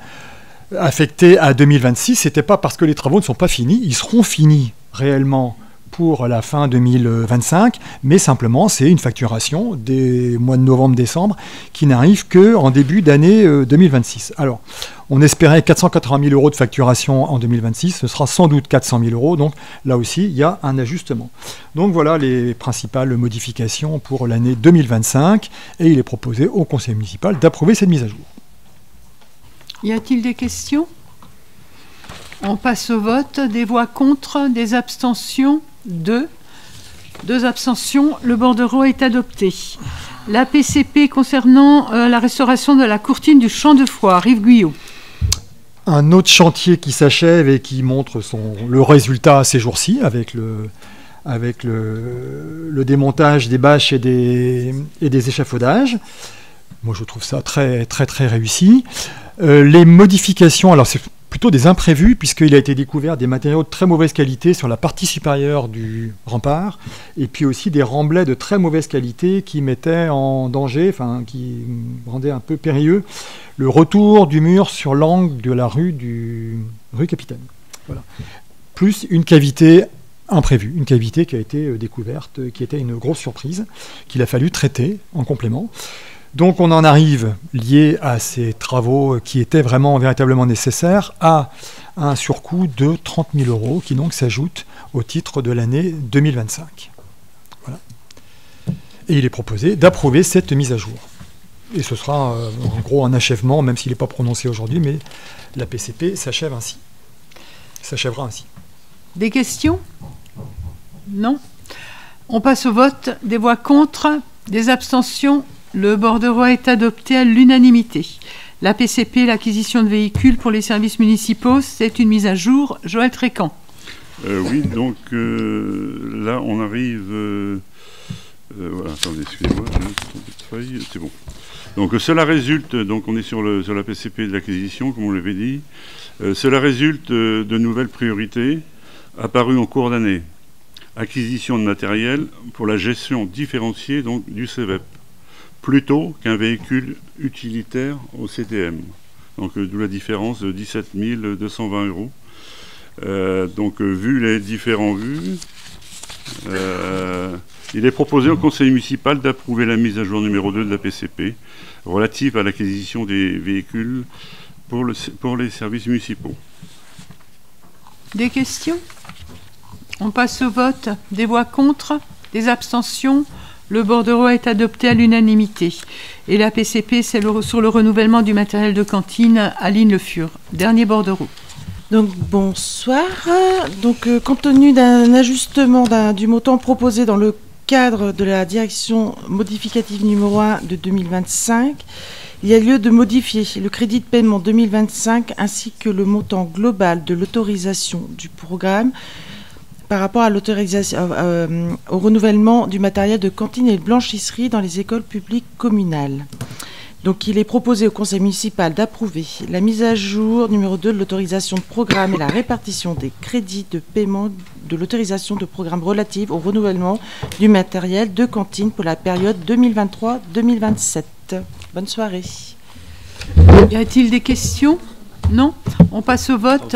affectés à 2026, ce n'était pas parce que les travaux ne sont pas finis. Ils seront finis réellement pour la fin 2025, mais simplement c'est une facturation des mois de novembre-décembre qui n'arrive qu'en début d'année 2026. Alors, on espérait 480 000 euros de facturation en 2026, ce sera sans doute 400 000 euros, donc là aussi il y a un ajustement. Donc voilà les principales modifications pour l'année 2025, et il est proposé au conseil municipal d'approuver cette mise à jour. Y a-t-il des questions? On passe au vote. Des voix contre, des abstentions? 2. 2 abstentions. Le bordereau est adopté. La PCP concernant la restauration de la courtine du champ de foire, Yves Guyot. Un autre chantier qui s'achève et qui montre le résultat ces jours-ci avec le démontage des bâches et des échafaudages. Moi, je trouve ça très, très, très réussi. Les modifications, alors c'est plutôt des imprévus, puisqu'il a été découvert des matériaux de très mauvaise qualité sur la partie supérieure du rempart, et puis aussi des remblais de très mauvaise qualité qui mettaient en danger, enfin qui rendaient un peu périlleux le retour du mur sur l'angle de la rue Capitaine. Voilà. Plus une cavité imprévue, une cavité qui a été découverte, qui était une grosse surprise, qu'il a fallu traiter en complément. Donc on en arrive, lié à ces travaux qui étaient vraiment véritablement nécessaires, à un surcoût de 30 000 euros qui donc s'ajoute au titre de l'année 2025. Voilà. Et il est proposé d'approuver cette mise à jour. Et ce sera en gros un achèvement, même s'il n'est pas prononcé aujourd'hui, mais la PCP s'achèvera ainsi. Des questions? Non. On passe au vote. Des voix contre, des abstentions. Le bordereau est adopté à l'unanimité. La PCP, l'acquisition de véhicules pour les services municipaux, c'est une mise à jour. Joël Trécan. Oui, donc là, on arrive... voilà, attendez, excusez-moi, j'ai une feuille, c'est bon. Donc cela résulte, donc on est sur la PCP de l'acquisition, comme on l'avait dit. Cela résulte de nouvelles priorités apparues en cours d'année. Acquisition de matériel pour la gestion différenciée donc, du CEVEP, plutôt qu'un véhicule utilitaire au CTM. Donc d'où la différence de 17 220 €. Donc vu les différents vues, il est proposé au conseil municipal d'approuver la mise à jour numéro 2 de la PCP relative à l'acquisition des véhicules pour les services municipaux. Des questions? On passe au vote. Des voix contre, des abstentions. Le bordereau est adopté à l'unanimité. Et la PCP, c'est sur le renouvellement du matériel de cantine. Aline Le Fur. Dernier bordereau. Donc bonsoir. Donc compte tenu d'un ajustement du montant proposé dans le cadre de la direction modificative numéro 1 de 2025, il y a lieu de modifier le crédit de paiement 2025 ainsi que le montant global de l'autorisation du programme par rapport à l'autorisation au renouvellement du matériel de cantine et de blanchisserie dans les écoles publiques communales. Donc il est proposé au conseil municipal d'approuver la mise à jour numéro 2 de l'autorisation de programme et la répartition des crédits de paiement de l'autorisation de programme relative au renouvellement du matériel de cantine pour la période 2023-2027. Bonne soirée. Y a-t-il des questions? Non. On passe au vote.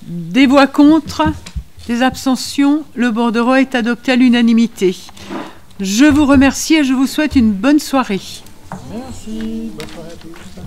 Des voix contre, des abstentions. Le bordereau est adopté à l'unanimité. Je vous remercie et je vous souhaite une bonne soirée. Merci. Bonne soirée à tous.